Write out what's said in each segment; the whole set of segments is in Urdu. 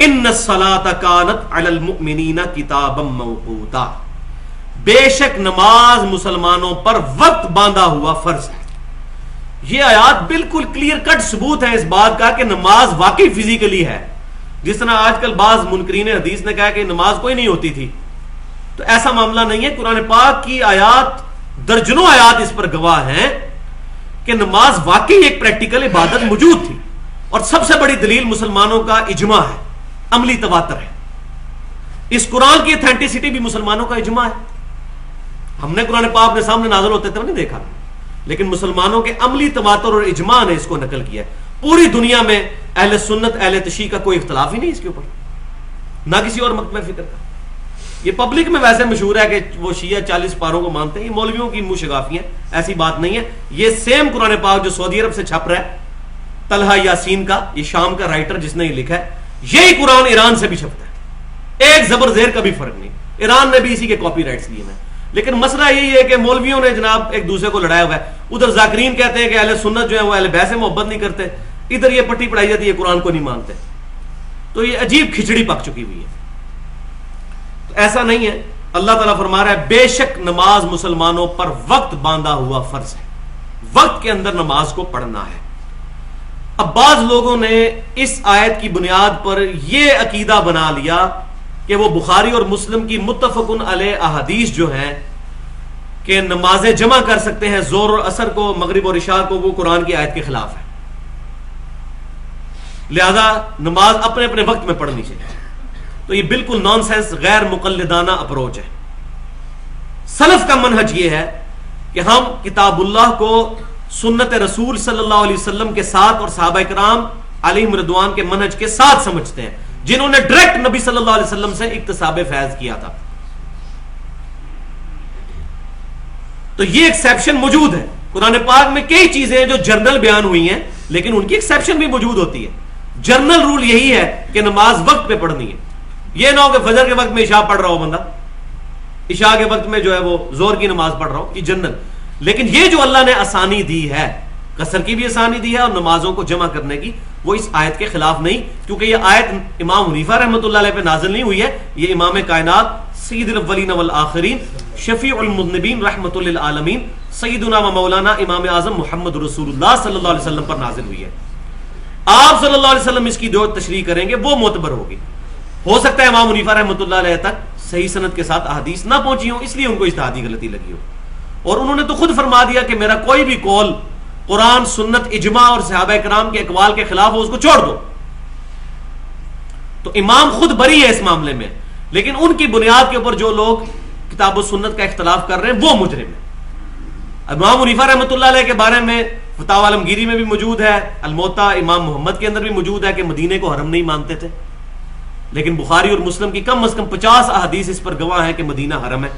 ان الصلاۃ کانت علی المؤمنین کتابا موقوتا، بے شک نماز مسلمانوں پر وقت باندھا ہوا فرض ہے. یہ آیات بالکل کلیئر کٹ ثبوت ہے اس بات کا کہ نماز واقعی فزیکلی ہے. جس طرح آج کل بعض منکرین حدیث نے کہا کہ نماز کوئی نہیں ہوتی تھی، تو ایسا معاملہ نہیں ہے. قرآن پاک کی آیات، درجنوں آیات اس پر گواہ ہیں کہ نماز واقعی ایک پریکٹیکل عبادت موجود تھی. اور سب سے بڑی دلیل مسلمانوں کا اجماع ہے، عملی تواتر ہے. اس قرآن کی اتھینٹسٹی بھی مسلمانوں کا اجماع ہے. ہم نے قرآن پاک اپنے سامنے نازل ہوتے تھے نہیں دیکھا، لیکن مسلمانوں کے عملی تواتر اور اجماع نے اس کو نقل کیا ہے. پوری دنیا میں اہل سنت اہل تشیع کا کوئی اختلاف ہی نہیں اس کے اوپر، نہ کسی اور مکتب فکر کا. یہ پبلک میں ویسے مشہور ہے کہ وہ شیعہ 40 پاروں کو مانتے ہیں. یہ مولویوں کی منہ شگافیاں، ایسی بات نہیں ہے. یہ سیم قرآن پاک جو سعودی عرب سے چھپ رہا ہے، طلحہ یاسین کا، یہ شام کا رائٹر جس نے یہ لکھا ہے، یہی قرآن ایران سے بھی چھپتا ہے. ایک زبر زیر کا بھی فرق نہیں. ایران نے بھی اسی کے کاپی رائٹس لیے ہیں. لیکن مسئلہ یہی ہے کہ مولویوں نے جناب ایک دوسرے کو لڑایا ہوا ہے. ادھر ذاکرین کہتے ہیں کہ اہل سنت جو ہے وہ اہل بیت سے محبت نہیں کرتے، ادھر یہ پٹی پڑھائی جاتی ہے قرآن کو نہیں مانتے. تو یہ عجیب کھچڑی پک چکی ہوئی ہے. تو ایسا نہیں ہے. اللہ تعالیٰ فرما رہا ہے بے شک نماز مسلمانوں پر وقت باندھا ہوا فرض ہے، وقت کے اندر نماز کو پڑھنا ہے. اب بعض لوگوں نے اس آیت کی بنیاد پر یہ عقیدہ بنا لیا کہ وہ بخاری اور مسلم کی متفقن علیہ احادیث جو ہیں کہ نمازیں جمع کر سکتے ہیں ظہر اور عصر کو، مغرب اور عشاء کو، وہ قرآن کی آیت کے خلاف ہے. لہذا نماز اپنے اپنے وقت میں پڑھنی چاہیے. تو یہ بالکل نان سینس، غیر مقلدانہ اپروچ ہے. سلف کا منہج یہ ہے کہ ہم کتاب اللہ کو سنت رسول صلی اللہ علیہ وسلم کے ساتھ اور صحابہ کرام علیہم رضوان کے منہج کے ساتھ سمجھتے ہیں، جنہوں نے ڈائریکٹ نبی صلی اللہ علیہ وسلم سے اکتساب فیض کیا تھا. تو یہ ایکسیپشن موجود ہے. قرآن پاک میں کئی چیزیں ہیں جو جرنل بیان ہوئی ہیں، لیکن ان کی ایکسیپشن بھی موجود ہوتی ہے. جرنل رول یہی ہے کہ نماز وقت پہ پڑھنی ہے. یہ نہ ہو کہ فجر کے وقت میں عشاء پڑھ رہا ہو بندہ، عشاء کے وقت میں جو ہے وہ زور کی نماز پڑھ رہا ہو، یہ جنرل. لیکن یہ جو اللہ نے آسانی دی ہے، قصر کی بھی آسانی دی ہے اور نمازوں کو جمع کرنے کی، وہ اس آیت کے خلاف نہیں. کیونکہ یہ آیت امام حنیفہ رحمۃ اللہ علیہ پہ نازل نہیں ہوئی ہے، یہ امام کائنات سید الاولین والآخرین شفیع المذنبین رحمۃ للعالمین سیدنا و مولانا امام اعظم محمد رسول اللہ صلی اللہ علیہ وسلم پر نازل ہوئی ہے. آپ صلی اللہ علیہ وسلم اس کی جو تشریح کریں گے وہ معتبر ہوگی. ہو سکتا ہے امام حنیفہ رحمۃ اللہ علیہ تک صحیح سند کے ساتھ احادیث نہ پہنچی ہوں، اس لیے ان کو اجتہادی غلطی لگی ہو، اور انہوں نے تو خود فرما دیا کہ میرا کوئی بھی قول قرآن، سنت، اجماع اور صحابہ کرام کے اقوال کے خلاف ہو اس کو چھوڑ دو. تو امام خود بری ہے اس معاملے میں، لیکن ان کی بنیاد کے اوپر جو لوگ کتاب و سنت کا اختلاف کر رہے ہیں وہ مجرم ہیں. امام حنیفہ رحمۃ اللہ علیہ کے بارے میں فتاوی عالمگیری میں بھی موجود ہے، الموطا امام محمد کے اندر بھی موجود ہے کہ مدینے کو حرم نہیں مانتے تھے. لیکن بخاری اور مسلم کی کم از کم 50 احادیث اس پر گواہ ہیں کہ مدینہ حرم ہے.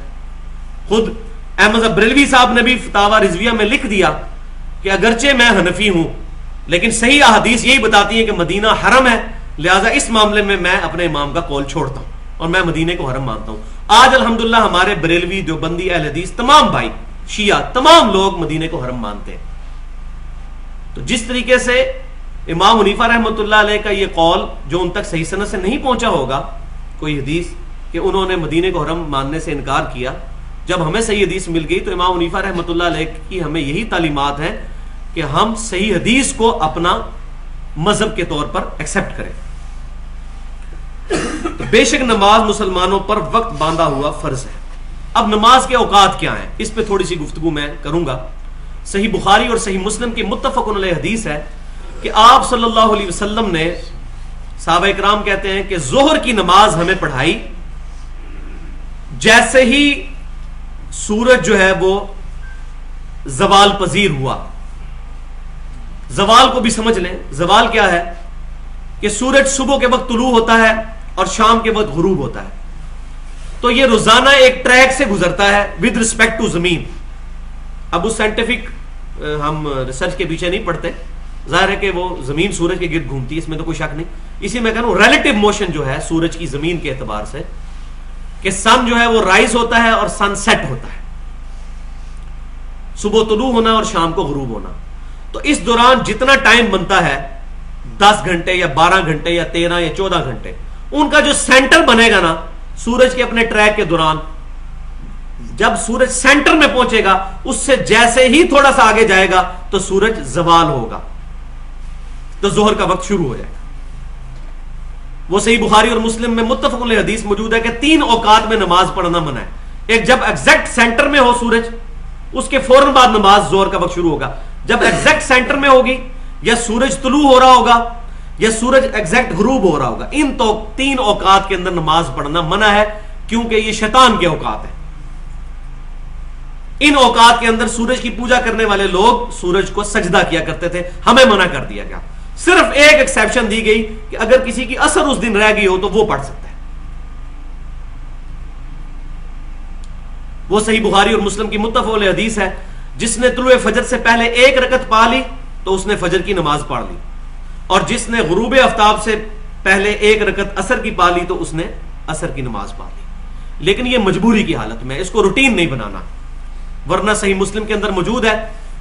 خود احمد بریلوی صاحب نے بھی فتاوی رضویہ میں لکھ دیا کہ اگرچہ میں حنفی ہوں لیکن صحیح احادیث یہی بتاتی ہیں کہ مدینہ حرم ہے، لہٰذا اس معاملے میں میں اپنے امام کا قول چھوڑتا ہوں اور میں مدینے کو حرم مانتا ہوں. آج الحمدللہ ہمارے بریلوی، دیوبندی، اہل حدیث، تمام بھائی شیعہ، تمام لوگ مدینے کو حرم مانتے ہیں. تو جس طریقے سے امام حنیفہ رحمۃ اللہ علیہ کا یہ قول جو ان تک صحیح سند سے نہیں پہنچا ہوگا کوئی حدیث کہ انہوں نے مدینے کو حرم ماننے سے انکار کیا، جب ہمیں صحیح حدیث مل گئی تو امام حنیفہ رحمۃ اللہ علیہ کی ہمیں یہی تعلیمات ہیں کہ ہم صحیح حدیث کو اپنا مذہب کے طور پر ایکسیپٹ کریں. تو بے شک نماز مسلمانوں پر وقت باندھا ہوا فرض ہے. اب نماز کے اوقات کیا ہیں اس پہ تھوڑی سی گفتگو میں کروں گا. صحیح بخاری اور صحیح مسلم کی متفق علیہ حدیث ہے کہ آپ صلی اللہ علیہ وسلم نے، صحابہ کرام کہتے ہیں کہ ظہر کی نماز ہمیں پڑھائی جیسے ہی سورج جو ہے وہ زوال پذیر ہوا. زوال کو بھی سمجھ لیں، زوال کیا ہے کہ سورج صبح کے وقت طلوع ہوتا ہے اور شام کے وقت غروب ہوتا ہے. تو یہ روزانہ ایک ٹریک سے گزرتا ہے ود رسپیکٹ ٹو زمین. اب اس سائنٹیفک ہم ریسرچ کے پیچھے نہیں پڑتے، ظاہر ہے کہ وہ زمین سورج کے گرد گھومتی ہے، اس میں تو کوئی شک نہیں. اسی میں کہہ رہا ہوں ریلیٹو موشن جو ہے سورج کی زمین کے اعتبار سے کہ سن جو ہے وہ رائز ہوتا ہے اور سن سیٹ ہوتا ہے، صبح طلوع ہونا اور شام کو غروب ہونا. تو اس دوران جتنا ٹائم بنتا ہے 10 گھنٹے یا 12 گھنٹے یا 13 یا 14 گھنٹے، ان کا جو سینٹر بنے گا نا سورج کے اپنے ٹریک کے دوران، جب سورج سینٹر میں پہنچے گا اس سے جیسے ہی تھوڑا سا آگے جائے گا تو سورج زوال ہوگا، تو ظہر کا وقت شروع ہو جائے گا۔ وہ صحیح بخاری اور مسلم میں متفق علیہ حدیث موجود ہے کہ 3 اوقات میں نماز پڑھنا منع ہے۔ ایک جب ایگزیکٹ سینٹر میں ہو سورج، اس کے فوراً بعد نماز ظہر کا وقت شروع ہوگا۔ جب ایگزیکٹ سینٹر میں ہوگی، یا سورج طلوع ہو رہا ہوگا، یا سورج ایگزیکٹ غروب ہو رہا ہوگا، ان 3 اوقات کے اندر نماز پڑھنا منع ہے، کیونکہ یہ شیطان کے اوقات ہیں۔ ان اوقات کے اندر سورج کی پوجا کرنے والے لوگ سورج کو سجدہ کیا کرتے تھے، ہمیں منع کر دیا گیا۔ صرف ایک ایکسیپشن دی گئی کہ اگر کسی کی اثر اس دن رہ گئی ہو تو وہ پڑھ سکتا ہے۔ وہ صحیح بخاری اور مسلم کی متفق علیہ حدیث ہے، جس نے طلوع فجر سے پہلے 1 رکعت پا لی تو اس نے فجر کی نماز پڑھ لی، اور جس نے غروب آفتاب سے پہلے 1 رکعت عصر کی پا لی تو اس نے عصر کی نماز پڑھ لی۔ لیکن یہ مجبوری کی حالت میں، اس کو روٹین نہیں بنانا، ورنہ صحیح مسلم کے اندر موجود ہے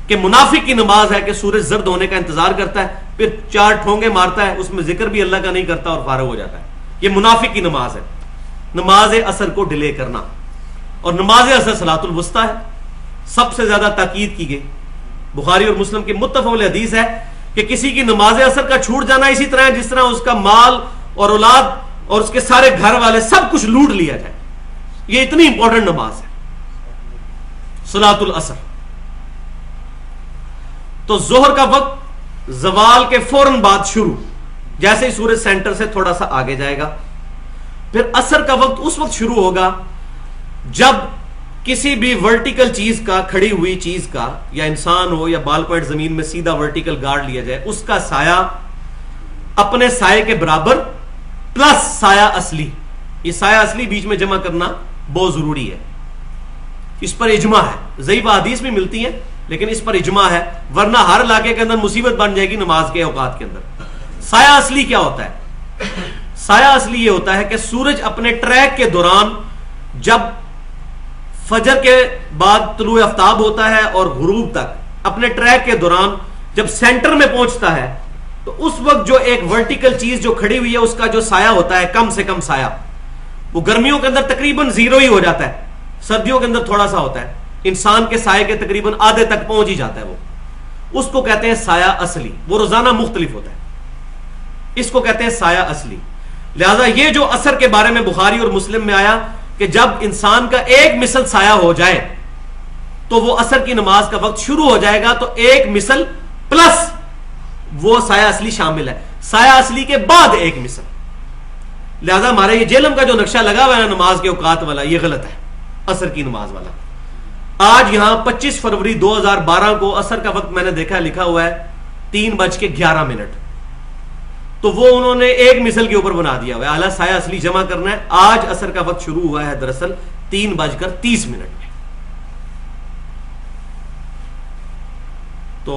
کہ منافق کی نماز ہے کہ سورج زرد ہونے کا انتظار کرتا ہے، پھر 4 ٹھونگے مارتا ہے، اس میں ذکر بھی اللہ کا نہیں کرتا اور فارغ ہو جاتا ہے۔ یہ منافق کی نماز ہے، نماز عصر کو ڈیلے کرنا۔ اور نماز عصر صلاۃ الوسطیٰ ہے، سب سے زیادہ تاکید کی گئی۔ بخاری اور مسلم کی متفق علیہ حدیث ہے کہ کسی کی نماز عصر کا چھوٹ جانا اسی طرح ہے جس طرح اس کا مال اور اولاد اور اس کے سارے گھر والے سب کچھ لوٹ لیا جائے۔ یہ اتنی امپورٹنٹ نماز ہے صلاۃ العصر۔ تو ظہر کا وقت زوال کے فوراً بعد شروع، جیسے ہی سورج سینٹر سے تھوڑا سا آگے جائے گا۔ پھر عصر کا وقت اس وقت شروع ہوگا جب کسی بھی ورٹیکل چیز کا، کھڑی ہوئی چیز کا، یا انسان ہو یا بال پوائنٹ زمین میں سیدھا ورٹیکل گاڑ لیا جائے، اس کا سایہ اپنے سائے کے برابر پلس سایہ اصلی۔ یہ سایہ اصلی بیچ میں جمع کرنا بہت ضروری ہے، اس پر اجماع ہے، ضعیف احادیث بھی ملتی ہیں لیکن اس پر اجماع ہے، ورنہ ہر علاقے کے اندر مصیبت بن جائے گی نماز کے اوقات کے اندر۔ سایہ اصلی کیا ہوتا ہے؟ سایہ اصلی یہ ہوتا ہے کہ سورج اپنے ٹریک کے دوران، جب فجر کے بعد طلوع آفتاب ہوتا ہے اور غروب تک اپنے ٹریک کے دوران جب سینٹر میں پہنچتا ہے تو اس وقت جو ایک ورٹیکل چیز جو کھڑی ہوئی ہے اس کا جو سایہ ہوتا ہے، کم سے کم سایہ، وہ گرمیوں کے اندر تقریباً 0 ہی ہو جاتا ہے، سردیوں کے اندر تھوڑا سا ہوتا ہے، انسان کے سائے کے تقریباً آدھے تک پہنچ ہی جاتا ہے، وہ اس کو کہتے ہیں سایہ اصلی۔ وہ روزانہ مختلف ہوتا ہے، اس کو کہتے ہیں سایہ اصلی۔ لہذا یہ جو عصر کے بارے میں بخاری اور مسلم میں آیا کہ جب انسان کا 1 مثل سایہ ہو جائے تو وہ عصر کی نماز کا وقت شروع ہو جائے گا، تو 1 مثل پلس وہ سایہ اصلی شامل ہے، سایہ اصلی کے بعد 1 مثل۔ لہذا ہمارے یہ جہلم کا جو نقشہ لگا ہوا ہے نماز کے اوقات والا، یہ غلط ہے، عصر کی نماز والا۔ آج یہاں 25 فروری 2012 کو عصر کا وقت میں نے دیکھا لکھا ہوا ہے 3:11، تو وہ انہوں نے 1 مثل کے اوپر بنا دیا ہوا ہے، اعلیٰ سایہ اصلی جمع کرنا ہے۔ آج عصر کا وقت شروع ہوا ہے دراصل 3:30 میں۔ تو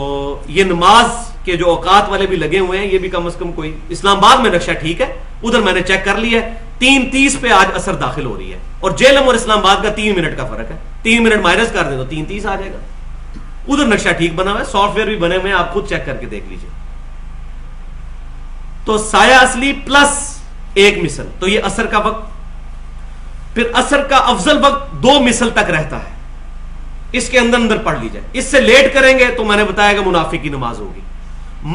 یہ نماز کے جو اوقات والے بھی لگے ہوئے ہیں، یہ بھی کم از کم کوئی اسلام آباد میں نقشہ ٹھیک ہے، ادھر میں نے چیک کر لیا ہے 3:30 پہ آج عصر داخل ہو رہی ہے، اور جیلم اور اسلام آباد کا 3 منٹ کا فرق ہے، 3 منٹ مائنس کر دیں تو 3:30 آ جائے گا۔ ادھر نقشہ ٹھیک بنا ہوا ہے، سافٹ ویئر بھی بنے ہوئے ہیں، آپ خود چیک کر کے دیکھ لیجیے۔ تو سایہ اصلی پلس 1 مثل، تو یہ عصر کا وقت۔ پھر عصر کا افضل وقت 2 مثل تک رہتا ہے، اس کے اندر اندر پڑھ لی جائے، اس سے لیٹ کریں گے تو میں نے بتایا کہ منافق کی نماز ہوگی۔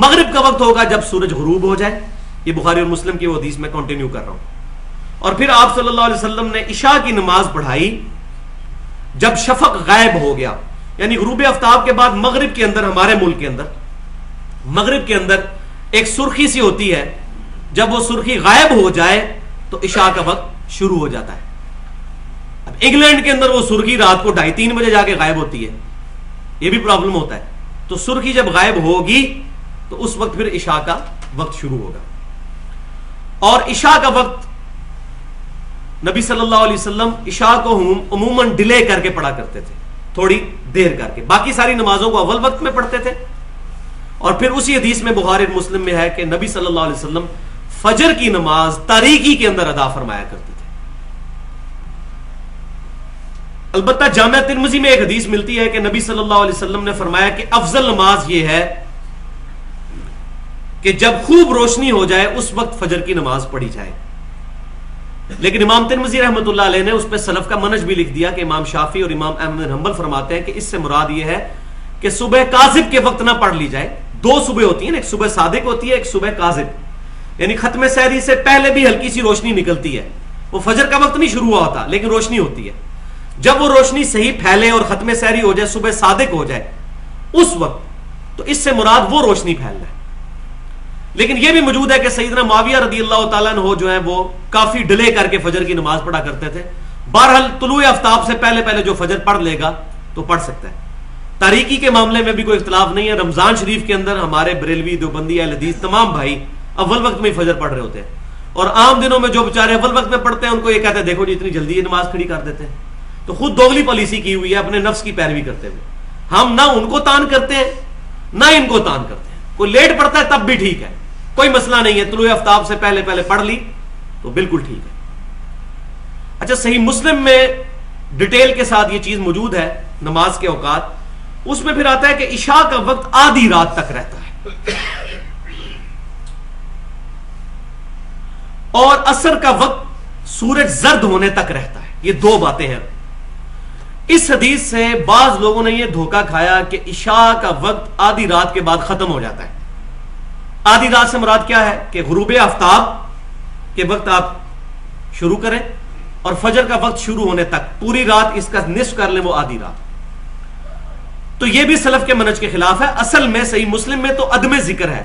مغرب کا وقت ہوگا جب سورج غروب ہو جائے، یہ بخاری اور مسلم کی وہ حدیث میں کنٹینیو کر رہا ہوں۔ اور پھر آپ صلی اللہ علیہ وسلم نے عشاء کی نماز پڑھائی جب شفق غائب ہو گیا، یعنی غروب آفتاب کے بعد مغرب کے اندر، ہمارے ملک کے اندر مغرب کے اندر ایک سرخی سی ہوتی ہے، جب وہ سرخی غائب ہو جائے تو عشاء کا وقت شروع ہو جاتا ہے۔ اب انگلینڈ کے اندر وہ سرخی رات کو 2:30-3 بجے جا کے غائب ہوتی ہے، یہ بھی پرابلم ہوتا ہے۔ تو سرخی جب غائب ہوگی تو اس وقت پھر عشاء کا وقت شروع ہوگا۔ اور عشاء کا وقت نبی صلی اللہ علیہ وسلم عشاء کو عموماً ڈیلے کر کے پڑھا کرتے تھے، تھوڑی دیر کر کے، باقی ساری نمازوں کو اول وقت میں پڑھتے تھے۔ اور پھر اسی حدیث میں بخاری اور مسلم میں ہے کہ نبی صلی اللہ علیہ وسلم فجر کی نماز تاریکی کے اندر ادا فرمایا کرتے تھے۔ البتہ جامعہ ترمذی میں ایک حدیث ملتی ہے کہ نبی صلی اللہ علیہ وسلم نے فرمایا کہ افضل نماز یہ ہے کہ جب خوب روشنی ہو جائے اس وقت فجر کی نماز پڑھی جائے۔ لیکن امام ترمذی رحمۃ اللہ علیہ نے اس پہ سلف کا منہج بھی لکھ دیا کہ امام شافعی اور امام احمد بن حنبل فرماتے ہیں کہ اس سے مراد یہ ہے کہ صبح کاذب کے وقت نہ پڑھ لی جائے. دو صبح ہوتی ہیں، ایک صبح صادق ہوتی ہے، ایک صبح کاذب. یعنی ختم سحری سے پہلے بھی ہلکی سی روشنی نکلتی ہے، وہ فجر کا وقت نہیں شروع ہوا ہوتا لیکن روشنی ہوتی ہے. جب وہ روشنی صحیح پھیلے اور ختم سحری ہو جائے، صبح صادق ہو جائے اس وقت، تو اس سے مراد وہ روشنی پھیلنا ہے. لیکن یہ بھی موجود ہے کہ سیدنا معاویہ رضی اللہ تعالیٰ عنہ جو ہیں وہ کافی ڈیلے کر کے فجر کی نماز پڑھا کرتے تھے. بہرحال طلوع آفتاب سے پہلے پہلے جو فجر پڑھ لے گا تو پڑھ سکتا ہے. تاریکی کے معاملے میں بھی کوئی اختلاف نہیں ہے. رمضان شریف کے اندر ہمارے بریلوی، دیوبندی، اہل حدیث تمام بھائی اول وقت میں ہی فجر پڑھ رہے ہوتے ہیں، اور عام دنوں میں جو بیچارے اول وقت میں پڑھتے ہیں ان کو یہ کہتے ہیں دیکھو جی اتنی جلدی یہ نماز کھڑی کر دیتے ہیں. تو خود دوگلی پالیسی کی ہوئی ہے اپنے نفس کی پیروی کرتے ہوئے. ہم نہ ان کو تان کرتے ہیں نہ ان کو تان کرتے ہیں. کوئی لیٹ پڑھتا ہے تب بھی ٹھیک ہے، کوئی مسئلہ نہیں ہے. طلوع آفتاب سے پہلے پہلے پڑھ لی تو بالکل ٹھیک ہے. اچھا، صحیح مسلم میں ڈیٹیل کے ساتھ یہ چیز موجود ہے نماز کے اوقات. اس میں پھر آتا ہے کہ عشاء کا وقت آدھی رات تک رہتا ہے اور عصر کا وقت سورج زرد ہونے تک رہتا ہے. یہ دو باتیں ہیں. اس حدیث سے بعض لوگوں نے یہ دھوکہ کھایا کہ عشاء کا وقت آدھی رات کے بعد ختم ہو جاتا ہے. آدھی رات سے مراد کیا ہے کہ غروب آفتاب کے وقت آپ شروع کریں اور فجر کا وقت شروع ہونے تک پوری رات اس کا نصف کر لیں، وہ آدھی رات. تو یہ بھی سلف کے منہج کے خلاف ہے. اصل میں صحیح مسلم میں تو عدم ذکر ہے،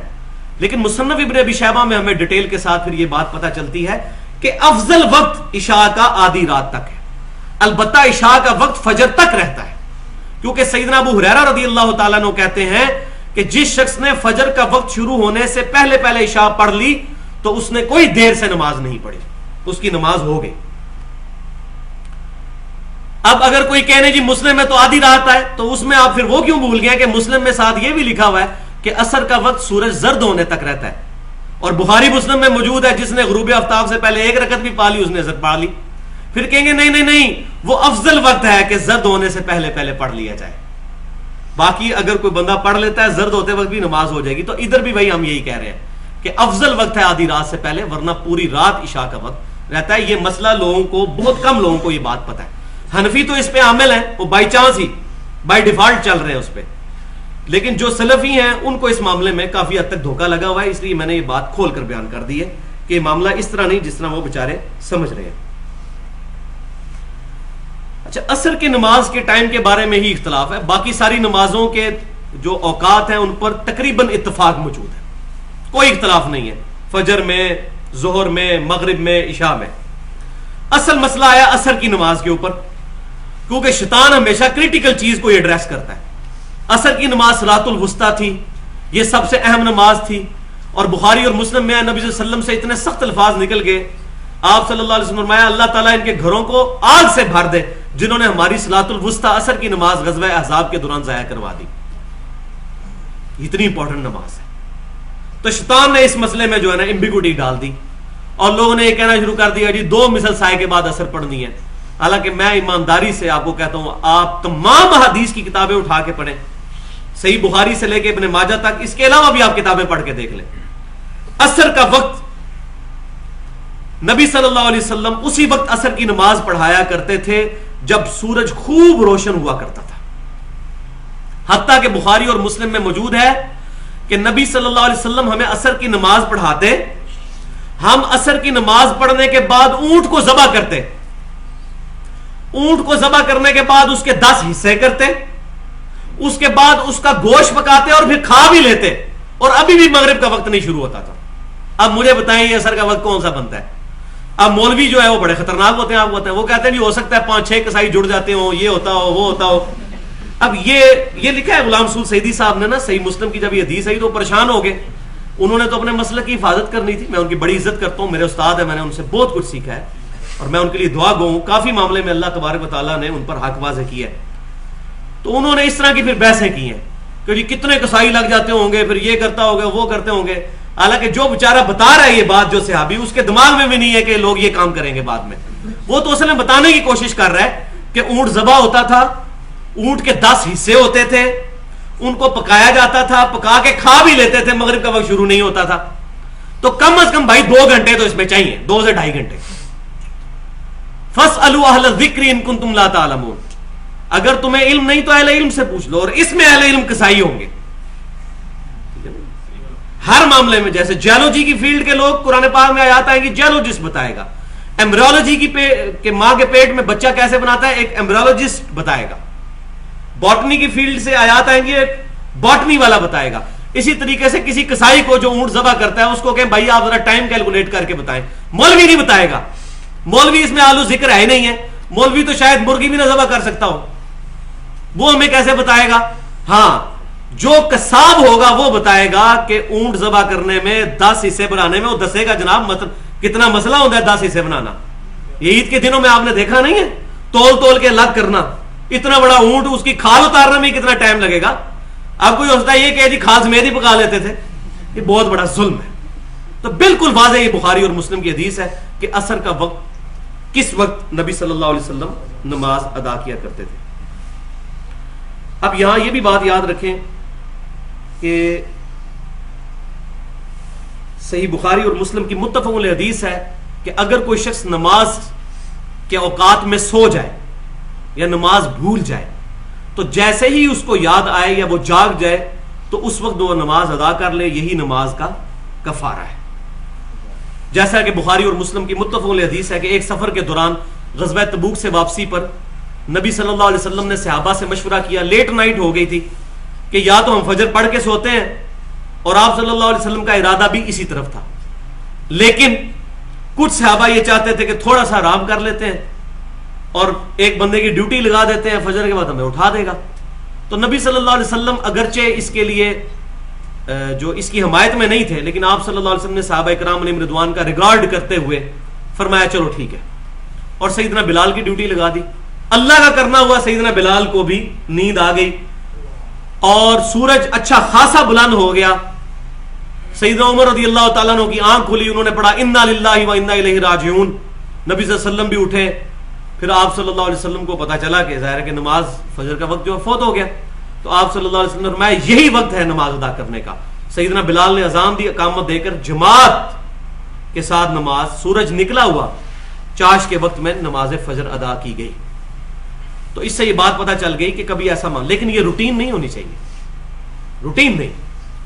لیکن مصنف ابن ابی شیبہ میں ہمیں ڈیٹیل کے ساتھ پھر یہ بات پتہ چلتی ہے کہ افضل وقت عشاء کا آدھی رات تک ہے. البتہ عشاء کا وقت فجر تک رہتا ہے، کیونکہ سیدنا ابو ہریرہ رضی اللہ تعالیٰ عنہ کہتے ہیں کہ جس شخص نے فجر کا وقت شروع ہونے سے پہلے پہلے عشاء پڑھ لی تو اس نے کوئی دیر سے نماز نہیں پڑھی، اس کی نماز ہو گئی. اب اگر کوئی کہنے جی مسلم میں تو آدھی رات ہے، تو اس میں آپ پھر وہ کیوں بھول گئے کہ مسلم میں ساتھ یہ بھی لکھا ہوا ہے کہ عصر کا وقت سورج زرد ہونے تک رہتا ہے. اور بخاری مسلم میں موجود ہے جس نے غروب آفتاب سے پہلے ایک رکعت بھی پا لی اس نے عصر پڑھ لی. پھر کہیں گے نہیں نہیں نہیں، وہ افضل وقت ہے کہ زرد ہونے سے پہلے پہلے پڑھ لیا جائے. باقی اگر کوئی بندہ پڑھ لیتا ہے زرد ہوتے وقت بھی نماز ہو جائے گی. تو ادھر بھی بھائی ہم یہی کہہ رہے ہیں کہ افضل وقت ہے آدھی رات سے پہلے، ورنہ پوری رات عشاء کا وقت رہتا ہے. یہ مسئلہ لوگوں کو، بہت کم لوگوں کو یہ بات پتہ ہے. حنفی تو اس پہ عامل ہیں، وہ by chance he by default چل رہے ہیں اس پہ، لیکن جو سلفی ہیں ان کو اس معاملے میں کافی حد تک دھوکہ لگا ہوا ہے. اس لیے میں نے یہ بات کھول کر بیان کر دی ہے کہ معاملہ اس طرح نہیں جس طرح وہ بیچارے سمجھ رہے ہیں. اچھا، عصر کی نماز کے ٹائم کے بارے میں ہی اختلاف ہے. باقی ساری نمازوں کے جو اوقات ہیں ان پر تقریباً اتفاق موجود ہے، کوئی اختلاف نہیں ہے. فجر میں، ظہر میں، مغرب میں، عشاء میں. اصل مسئلہ آیا عصر کی نماز کے اوپر، کیونکہ شیطان ہمیشہ کریٹیکل چیز کو ایڈریس کرتا ہے. عصر کی نماز صلاۃ الوسطیٰ تھی، یہ سب سے اہم نماز تھی. اور بخاری اور مسلم میں نبی صلی اللہ علیہ وسلم سے اتنے سخت الفاظ نکل گئے، آپ صلی اللہ علیہ وسلم فرمایا اللہ تعالیٰ ان کے گھروں کو آگ سے بھر دے جنہوں نے ہماری صلاۃ الوسطیٰ عصر کی نماز غزوہ احزاب کے دوران ضائع کروا دی. اتنی امپورٹنٹ نماز ہے. تو شیطان نے اس مسئلے میں جو ہے نا ایمبیگوٹی ڈال دی اور لوگوں نے یہ کہنا شروع کر دیا جی 2 مثل سائے کے بعد عصر پڑھنی ہے. حالانکہ میں ایمانداری سے آپ کو کہتا ہوں آپ تمام حدیث کی کتابیں اٹھا کے پڑھیں، صحیح بخاری سے لے کے ابن ماجہ تک، اس کے علاوہ بھی آپ کتابیں پڑھ کے دیکھ لیں. عصر کا وقت نبی صلی اللہ علیہ وسلم اسی وقت عصر کی نماز پڑھایا کرتے تھے جب سورج خوب روشن ہوا کرتا تھا. حتیٰ کہ بخاری اور مسلم میں موجود ہے کہ نبی صلی اللہ علیہ وسلم ہمیں عصر کی نماز پڑھاتے، ہم عصر کی نماز پڑھنے کے بعد اونٹ کو ذبح کرتے، اونٹ کو ذبح کرنے کے بعد اس کے 10 حصے کرتے، اس کے بعد اس کا گوشت پکاتے اور پھر کھا بھی لیتے، اور ابھی بھی مغرب کا وقت نہیں شروع ہوتا تھا. اب مجھے بتائیں یہ عصر کا وقت کون سا بنتا ہے؟ اب مولوی جو ہے وہ بڑے خطرناک ہوتے ہیں، آپ ہوتے ہیں، وہ کہتے ہیں جی ہو سکتا ہے 5-6 کسائی جڑ جاتے ہوں، یہ ہوتا ہو وہ ہوتا ہو. اب یہ لکھا ہے غلام رسول سعیدی صاحب نے نا صحیح مسلم کی، جب یہ حدیث آئی تو پریشان ہو گئے. انہوں نے تو اپنے مسلک کی حفاظت کرنی تھی. میں ان کی بڑی عزت کرتا ہوں، میرے استاد ہیں، میں نے ان سے بہت کچھ سیکھا ہے اور میں ان کے لیے دعا گو ہوں. کافی معاملے میں اللہ تبارک و تعالیٰ نے ان پر حق واضح کیا ہے. تو انہوں نے اس طرح کی پھر بحثیں کی ہیں کہ جی کتنے کسائی لگ جاتے ہوں گے، پھر یہ کرتا ہوگا وہ کرتے ہوں گے. حالانکہ جو بیچارہ بتا رہا ہے یہ بات، جو صحابی، اس کے دماغ میں بھی نہیں ہے کہ لوگ یہ کام کریں گے بعد میں. وہ تو اصل میں بتانے کی کوشش کر رہا ہے کہ اونٹ ذبح ہوتا تھا، اونٹ کے 10 حصے ہوتے تھے، ان کو پکایا جاتا تھا، پکا کے کھا بھی لیتے تھے، مغرب کا وقت شروع نہیں ہوتا تھا. تو کم از کم بھائی 2 گھنٹے تو اس میں چاہیے، 2 سے 2.5 گھنٹے. فاسألوا اہل الذکر ان کنتم لا تعلمون، اگر تمہیں علم نہیں تو اہل علم سے پوچھ لو، اور اس میں اہل علم کسائی ہوں گے ہر معاملے میں. جیسے جیولوجی کی فیلڈ کے لوگ قرآن پاک میں آیات آئیں گی، جیولوجسٹ بتائے گا. ایمبریولوجی کی ماں کے پیٹ میں بچہ کیسے بناتا ہے، ایک ایمبریولوجسٹ بتائے گا. باٹنی کی فیلڈ سے آیات آئیں گی، ایک باٹنی والا بتائے گا. اسی طریقے سے کسی کسائی کو جو اونٹ ذبح کرتا ہے اس کو کہیں بھائی آپ ذرا ٹائم کیلکولیٹ کر کے بتائیں. مولوی نہیں بتائے گا، مولوی اس میں آلو ذکر ہے ہی نہیں ہے. مولوی تو شاید مرغی بھی نہ ذبح کر سکتا ہو، وہ ہمیں کیسے بتائے گا؟ ہاں، جو قصاب ہوگا وہ بتائے گا کہ اونٹ ذبح کرنے میں 10 حصے بنانے میں وہ دسے گا جناب کتنا مسئلہ ہوتا ہے 10 حصے بنانا. یہ عید کے دنوں میں آپ نے دیکھا نہیں ہے، تول کے الگ کرنا. اتنا بڑا اونٹ اس کی کھال اتارنے میں کتنا ٹائم لگے گا. اب کوئی ہوتا ہے یہ کہ جی کھال سمیت ہی پکا لیتے تھے. یہ بہت بڑا ظلم ہے. تو بالکل واضح یہ بخاری اور مسلم کی حدیث ہے کہ عصر کا وقت کس وقت نبی صلی اللہ علیہ وسلم نماز ادا کیا کرتے تھے. اب یہاں یہ بھی بات یاد رکھیں کہ صحیح بخاری اور مسلم کی متفق علیہ حدیث ہے کہ اگر کوئی شخص نماز کے اوقات میں سو جائے یا نماز بھول جائے تو جیسے ہی اس کو یاد آئے یا وہ جاگ جائے تو اس وقت وہ نماز ادا کر لے. یہی نماز کا کفارہ ہے. جیسا کہ بخاری اور مسلم کی متفق علیہ حدیث ہے کہ ایک سفر کے دوران غزوہ تبوک سے واپسی پر نبی صلی اللہ علیہ وسلم نے صحابہ سے مشورہ کیا. لیٹ نائٹ ہو گئی تھی کہ یا تو ہم فجر پڑھ کے سوتے ہیں، اور آپ صلی اللہ علیہ وسلم کا ارادہ بھی اسی طرف تھا، لیکن کچھ صحابہ یہ چاہتے تھے کہ تھوڑا سا آرام کر لیتے ہیں اور ایک بندے کی ڈیوٹی لگا دیتے ہیں، فجر کے بعد ہمیں اٹھا دے گا. تو نبی صلی اللہ علیہ وسلم اگرچہ اس کے لیے جو اس کی حمایت میں نہیں تھے، لیکن آپ صلی اللہ علیہ وسلم نے صحابہ کرام علیہم رضوان کا ریگارڈ کرتے ہوئے فرمایا چلو ٹھیک ہے، اور سیدنا بلال کی ڈیوٹی لگا دی. اللہ کا کرنا ہوا سیدنا بلال کو بھی نیند آ گئی اور سورج اچھا خاصا بلند ہو گیا. سیدنا عمر رضی اللہ تعالیٰ عنہ کی آنکھ کھلی، انہوں نے پڑھا انا للہ و انا الیہ راجعون. نبی صلی اللہ علیہ وسلم بھی اٹھے. پھر آپ صلی اللہ علیہ وسلم کو پتا چلا کہ ظاہر ہے کہ نماز فجر کا وقت جو فوت ہو گیا. تو آپ صلی اللہ علیہ وسلم نے فرمایا یہی وقت ہے نماز ادا کرنے کا. سیدنا بلال نے اذان دی، اقامت دے کر جماعت کے ساتھ نماز سورج نکلا ہوا چاش کے وقت میں نماز فجر ادا کی گئی. تو اس سے یہ بات پتہ چل گئی کہ کبھی ایسا مان، لیکن یہ روٹین نہیں ہونی چاہیے. روٹین نہیں،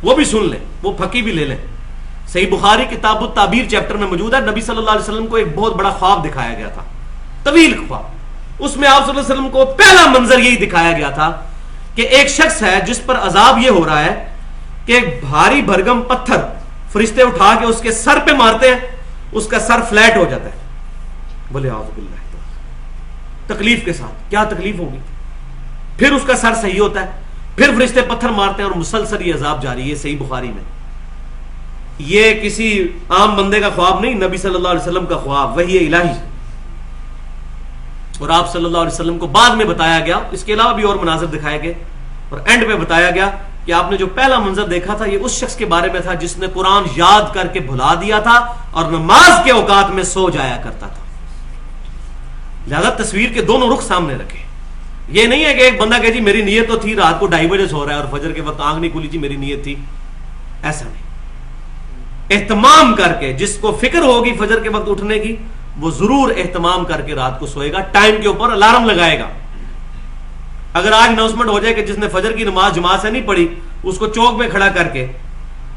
وہ بھی سن لیں، وہ پھکی بھی لے لیں. صحیح بخاری کتاب التعبیر چیپٹر میں موجود ہے. نبی صلی اللہ علیہ وسلم کو ایک بہت بڑا خواب دکھایا گیا تھا، طویل خواب. اس میں آپ صلی اللہ علیہ وسلم کو پہلا منظر یہی دکھایا گیا تھا کہ ایک شخص ہے جس پر عذاب یہ ہو رہا ہے کہ ایک بھاری بھرگم پتھر فرشتے اٹھا کے اس کے سر پہ مارتے ہیں، اس کا سر فلیٹ ہو جاتا ہے. بولے اعوذ باللہ، تکلیف کے ساتھ. کیا تکلیف ہوگی؟ پھر اس کا سر صحیح ہوتا ہے، پھر فرشتے پتھر مارتے ہیں اور مسلسل یہ عذاب جاری ہے. صحیح بخاری میں. یہ کسی عام بندے کا خواب نہیں، نبی صلی اللہ علیہ وسلم کا خواب، وحی الہی. اور آپ صلی اللہ علیہ وسلم کو بعد میں بتایا گیا، اس کے علاوہ بھی اور مناظر دکھائے گئے، اور اینڈ پہ بتایا گیا کہ آپ نے جو پہلا منظر دیکھا تھا یہ اس شخص کے بارے میں تھا جس نے قرآن یاد کر کے بھلا دیا تھا اور نماز کے اوقات میں سو جایا کرتا تھا. لہذا تصویر کے دونوں رخ سامنے رکھے. یہ نہیں ہے کہ ایک بندہ کہ جی میری نیت تو تھی رات کو 2:30 بجے سو رہا ہے اور فجر کے وقت آنکھ نہیں کھلی جی میری نیت تھی. ایسا نہیں. اہتمام کر کے، جس کو فکر ہوگی فجر کے وقت اٹھنے کی وہ ضرور اہتمام کر کے رات کو سوئے گا، ٹائم کے اوپر الارم لگائے گا. اگر آج اناؤنسمنٹ ہو جائے کہ جس نے فجر کی نماز جماعت سے نہیں پڑھی اس کو چوک میں کھڑا کر کے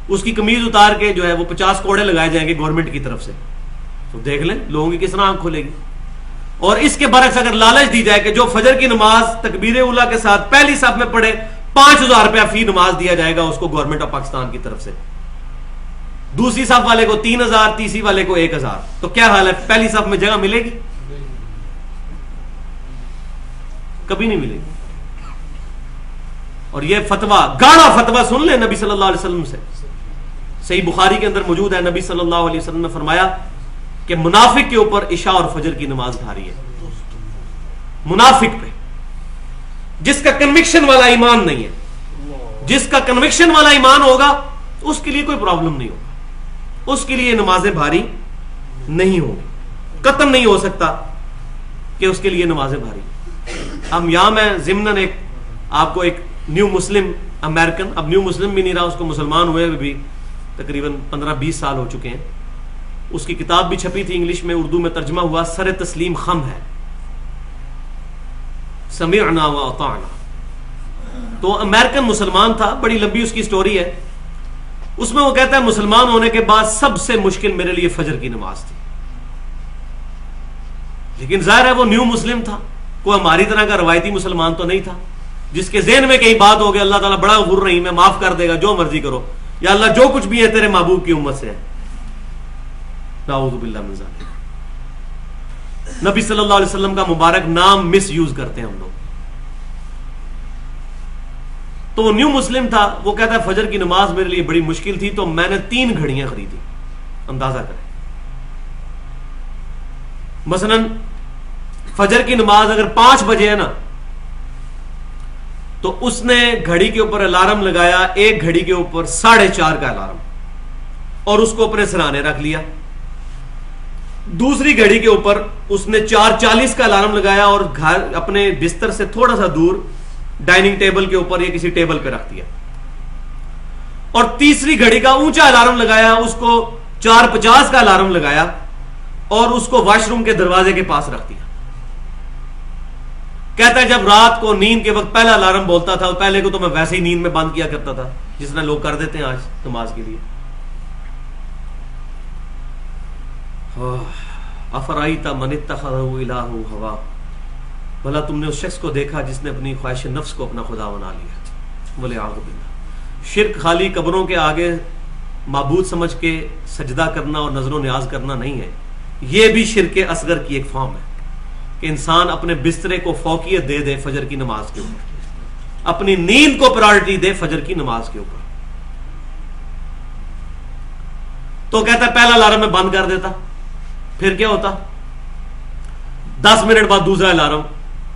اس کی قمیض اتار کے جو ہے وہ 50 کوڑے لگائے جائیں گے گورنمنٹ کی طرف سے، تو دیکھ لیں لوگوں کی کس طرح آنکھ کھلے گی. اور اس کے برعکس اگر لالچ دی جائے کہ جو فجر کی نماز تکبیر اولیٰ کے ساتھ پہلی صف میں پڑھے 5,000 روپیہ فی نماز دیا جائے گا اس کو گورنمنٹ آف پاکستان کی طرف سے، دوسری صف والے کو 3,000، تیسری والے کو 1,000، تو کیا حال ہے؟ پہلی صف میں جگہ ملے گی؟ کبھی نہیں ملے گی. اور یہ فتویٰ، گاڑا فتویٰ سن لیں نبی صلی اللہ علیہ وسلم سے. صحیح بخاری کے اندر موجود ہے، نبی صلی اللہ علیہ وسلم نے فرمایا کہ منافق کے اوپر عشاء اور فجر کی نماز بھاری ہے. منافق پہ، جس کا کنوکشن والا ایمان نہیں ہے. جس کا کنوکشن والا ایمان ہوگا اس کے لیے کوئی پرابلم نہیں ہوگا، اس کے لیے نمازیں بھاری نہیں ہوگی. قطعاً نہیں ہو سکتا کہ اس کے لیے نمازیں بھاری. ہم یہاں میں ضمناً ایک آپ کو ایک نیو مسلم امریکن، اب نیو مسلم بھی نہیں رہا، اس کو مسلمان ہوئے بھی تقریباً 15-20 سال ہو چکے ہیں، اس کی کتاب بھی چھپی تھی انگلش میں، اردو میں ترجمہ ہوا، سر تسلیم خم ہے، سمعنا و اطعنا۔ تو امریکن مسلمان تھا، بڑی لمبی اس کی سٹوری ہے، اس میں وہ کہتا ہے مسلمان ہونے کے بعد سب سے مشکل میرے لیے فجر کی نماز تھی، لیکن ظاہر ہے وہ نیو مسلم تھا، کوئی ہماری طرح کا روایتی مسلمان تو نہیں تھا جس کے ذہن میں کہیں بات ہو گئی اللہ تعالیٰ بڑا غفور رحیم ہے، معاف کر دے گا، جو مرضی کرو، یا اللہ جو کچھ بھی ہے تیرے محبوب کی امت سے ہے۔ نعوذ باللہ من ذالک۔ نبی صلی اللہ علیہ وسلم کا مبارک نام مس یوز کرتے ہیں ہم لوگ۔ تو وہ نیو مسلم تھا، وہ کہتا ہے فجر کی نماز میرے لیے بڑی مشکل تھی، تو میں نے 3 گھڑیاں خریدی، اندازہ کریں۔ مثلا فجر کی نماز اگر 5 بجے ہے نا، تو اس نے گھڑی کے اوپر الارم لگایا، ایک گھڑی کے اوپر 4:30 کا الارم، اور اس کو اپنے سرانے رکھ لیا۔ دوسری گھڑی کے اوپر اس نے 4:40 کا الارم لگایا اور گھر اپنے بستر سے تھوڑا سا دور ڈائننگ ٹیبل کے اوپر یا کسی ٹیبل پہ رکھ دیا، اور تیسری گھڑی کا اونچا الارم لگایا، اس کو 4:50 کا الارم لگایا اور اس کو واش روم کے دروازے کے پاس رکھ دیا۔ کہتا ہے جب رات کو نیند کے وقت پہلا الارم بولتا تھا، پہلے کو تو میں ویسے ہی نیند میں بند کیا کرتا تھا جس طرح لوگ کر دیتے ہیں آج نماز کے لیے۔ افرائیت من اتخذ الہ ہوا، بھلا تم نے اس شخص کو دیکھا جس نے اپنی خواہش نفس کو اپنا خدا بنا لیا۔ والعیاذ باللہ۔ شرک خالی قبروں کے آگے معبود سمجھ کے سجدہ کرنا اور نظر و نیاز کرنا نہیں ہے، یہ بھی شرک اصغر کی ایک فارم ہے کہ انسان اپنے بسترے کو فوقیت دے دے فجر کی نماز کے اوپر، اپنی نیند کو پرائورٹی دے فجر کی نماز کے اوپر۔ تو کہتا ہے پہلا الارم میں بند کر دیتا، پھر کیا ہوتا، 10 منٹ بعد دوسرا الارم،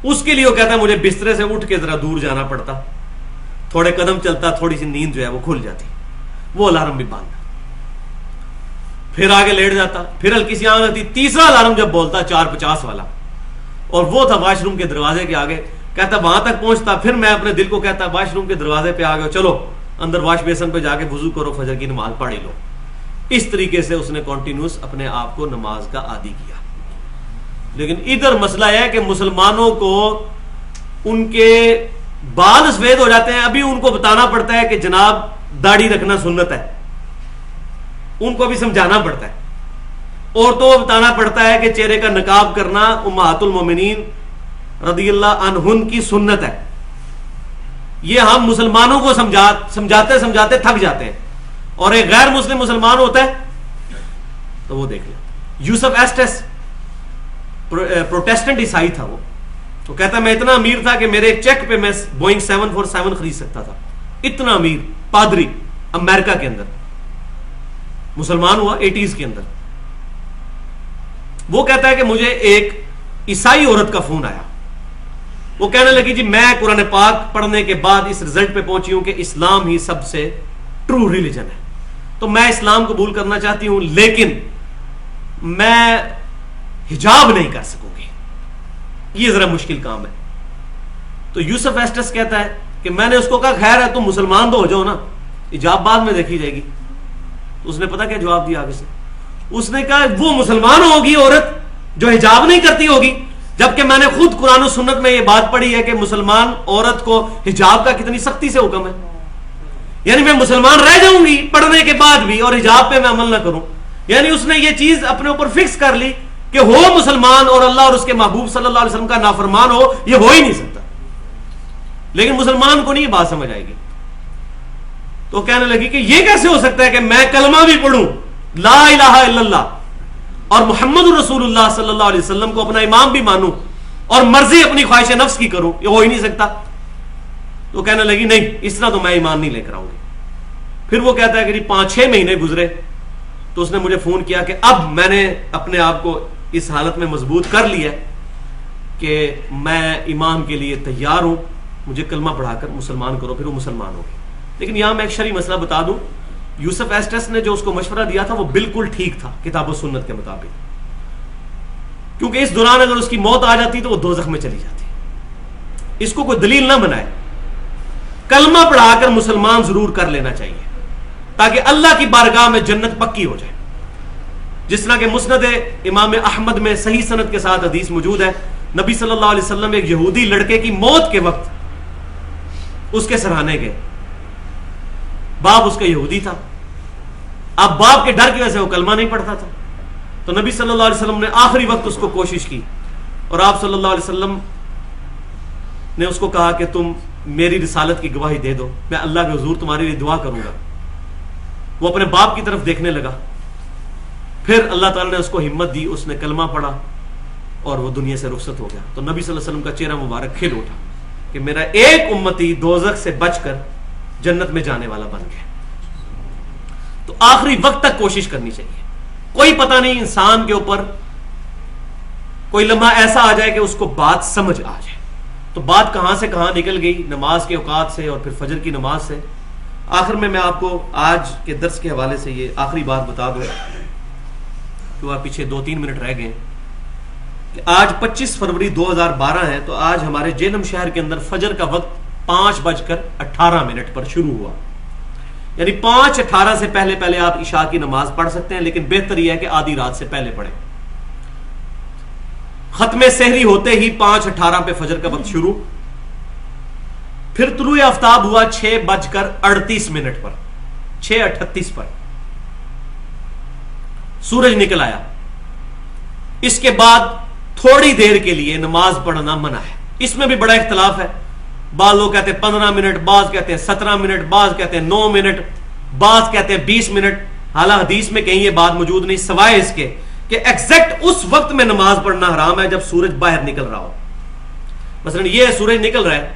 اس کے لیے وہ کہتا ہے مجھے بسترے سے اٹھ کے ذرا دور جانا پڑتا، تھوڑے قدم چلتا، تھوڑی سی نیند جو ہے وہ کھل جاتی، وہ الارم بھی بند، پھر آگے لیٹ جاتا، پھر ہلکی سی آنکھ آتی، تیسرا الارم جب بولتا 4:50 والا، اور وہ تھا واش روم کے دروازے کے آگے، کہتا وہاں تک پہنچتا، پھر میں اپنے دل کو کہتا واش روم کے دروازے پہ آ گئے، چلو اندر واش بیسن پہ جا کے وضو کرو، فجر کی نماز پڑھ لو۔ اس طریقے سے اس نے کنٹینیوس اپنے آپ کو نماز کا عادی کیا۔ لیکن ادھر مسئلہ ہے کہ مسلمانوں کو ان کے بال سفید ہو جاتے ہیں، ابھی ان کو بتانا پڑتا ہے کہ جناب داڑھی رکھنا سنت ہے، ان کو بھی سمجھانا پڑتا ہے، عورتوں کو بتانا پڑتا ہے کہ چہرے کا نقاب کرنا امہات المومنین رضی اللہ عنہن کی سنت ہے۔ یہ ہم مسلمانوں کو سمجھاتے سمجھاتے تھک جاتے ہیں، اور ایک غیر مسلم مسلمان ہوتا ہے تو وہ دیکھ لیں، یوسف ایسٹس پروٹیسٹنٹ عیسائی تھا، وہ تو کہتا ہے میں اتنا امیر تھا کہ میرے چیک پہ میں بوئنگ 747 خرید سکتا تھا، اتنا امیر پادری امریکہ کے اندر، مسلمان ہوا 80s کے اندر۔ وہ کہتا ہے کہ مجھے ایک عیسائی عورت کا فون آیا، وہ کہنے لگی جی میں قرآن پاک پڑھنے کے بعد اس رزلٹ پہ پہنچی ہوں کہ اسلام ہی سب سے ٹرو ریلیجن ہے، تو میں اسلام قبول کرنا چاہتی ہوں، لیکن میں حجاب نہیں کر سکوں گی، یہ ذرا مشکل کام ہے۔ تو یوسف ایسٹس کہتا ہے کہ میں نے اس کو کہا خیر ہے تم مسلمان تو ہو جاؤ نا، حجاب بعد میں دیکھی جائے گی۔ تو اس نے پتا کیا جواب دیا آگے سے، اس نے کہا وہ مسلمان ہوگی عورت جو حجاب نہیں کرتی ہوگی، جبکہ میں نے خود قرآن و سنت میں یہ بات پڑھی ہے کہ مسلمان عورت کو حجاب کا کتنی سختی سے حکم ہے، یعنی میں مسلمان رہ جاؤں گی پڑھنے کے بعد بھی اور حجاب پہ میں عمل نہ کروں، یعنی اس نے یہ چیز اپنے اوپر فکس کر لی کہ ہو مسلمان اور اللہ اور اس کے محبوب صلی اللہ علیہ وسلم کا نافرمان ہو، یہ ہو ہی نہیں سکتا۔ لیکن مسلمان کو نہیں یہ بات سمجھ آئے گی، تو کہنے لگی کہ یہ کیسے ہو سکتا ہے کہ میں کلمہ بھی پڑھوں لا الہ الا اللہ اور محمد رسول اللہ صلی اللہ علیہ وسلم کو اپنا امام بھی مانوں اور مرضی اپنی خواہش نفس کی کروں، یہ ہو ہی نہیں سکتا۔ تو کہنے لگی نہیں اس طرح تو میں ایمان نہیں لے کر آؤں گی۔ پھر وہ کہتا ہے کہ 5-6 مہینے گزرے تو اس نے مجھے فون کیا کہ اب میں نے اپنے آپ کو اس حالت میں مضبوط کر لیا کہ میں ایمان کے لیے تیار ہوں، مجھے کلمہ پڑھا کر مسلمان کرو، پھر وہ مسلمان ہو گئے۔ لیکن یہاں میں ایک شرعی مسئلہ بتا دوں، یوسف ایسٹس نے جو اس کو مشورہ دیا تھا وہ بالکل ٹھیک تھا کتاب و سنت کے مطابق، کیونکہ اس دوران اگر اس کی موت آ جاتی تو وہ دوزخ میں چلی جاتی۔ اس کو کوئی دلیل نہ بنائے، کلمہ پڑھا کر مسلمان ضرور کر لینا چاہیے تاکہ اللہ کی بارگاہ میں جنت پکی ہو جائے۔ جس طرح کہ مسند امام احمد میں صحیح سند کے ساتھ حدیث موجود ہے، نبی صلی اللہ علیہ وسلم ایک یہودی لڑکے کی موت کے وقت اس کے سراہنے گئے. باپ اس کا یہودی تھا. اب باپ کے ڈر کی وجہ سے وہ کلمہ نہیں پڑھتا تھا، تو نبی صلی اللہ علیہ وسلم نے آخری وقت اس کو کوشش کی اور آپ صلی اللہ علیہ وسلم نے اس کو کہا کہ تم میری رسالت کی گواہی دے دو، میں اللہ کے حضور تمہارے لیے دعا کروں گا. وہ اپنے باپ کی طرف دیکھنے لگا. پھر اللہ تعالیٰ نے اس کو ہمت دی، اس نے کلمہ پڑھا اور وہ دنیا سے رخصت ہو گیا. تو نبی صلی اللہ علیہ وسلم کا چہرہ مبارک کھل اٹھا کہ میرا ایک امتی دوزخ سے بچ کر جنت میں جانے والا بن گیا. تو آخری وقت تک کوشش کرنی چاہیے. کوئی پتہ نہیں انسان کے اوپر کوئی لمحہ ایسا آ جائے کہ اس کو بات سمجھ آ جائے. تو بات کہاں سے کہاں نکل گئی، نماز کے اوقات سے اور پھر فجر کی نماز سے. آخر میں آپ کو آج کے درس کے حوالے سے یہ آخری بات بتا دوں کہ آپ پیچھے 2-3 منٹ رہ گئے کہ آج 25 فروری 2012 ہے. تو آج ہمارے جہلم شہر کے اندر فجر کا وقت 5:18 پر شروع ہوا. یعنی 5:18 سے پہلے آپ عشاء کی نماز پڑھ سکتے ہیں، لیکن بہتر یہ ہے کہ آدھی رات سے پہلے پڑھیں. ختم سحری ہوتے ہی 5:18 پہ فجر کا وقت شروع. پھر طلوع آفتاب ہوا 6:38 پر، 6:38 پر سورج نکل آیا. اس کے بعد تھوڑی دیر کے لیے نماز پڑھنا منع ہے. اس میں بھی بڑا اختلاف ہے. بعض لوگ کہتے ہیں 15 منٹ، بعض کہتے ہیں 17 منٹ، بعض کہتے ہیں 9 منٹ، بعض کہتے ہیں 20 منٹ. حالانکہ حدیث میں کہیں یہ بات موجود نہیں، سوائے اس کے کہ ایگزیکٹ اس وقت میں نماز پڑھنا حرام ہے جب سورج باہر نکل رہا ہو. مثلا یہ سورج نکل رہا ہے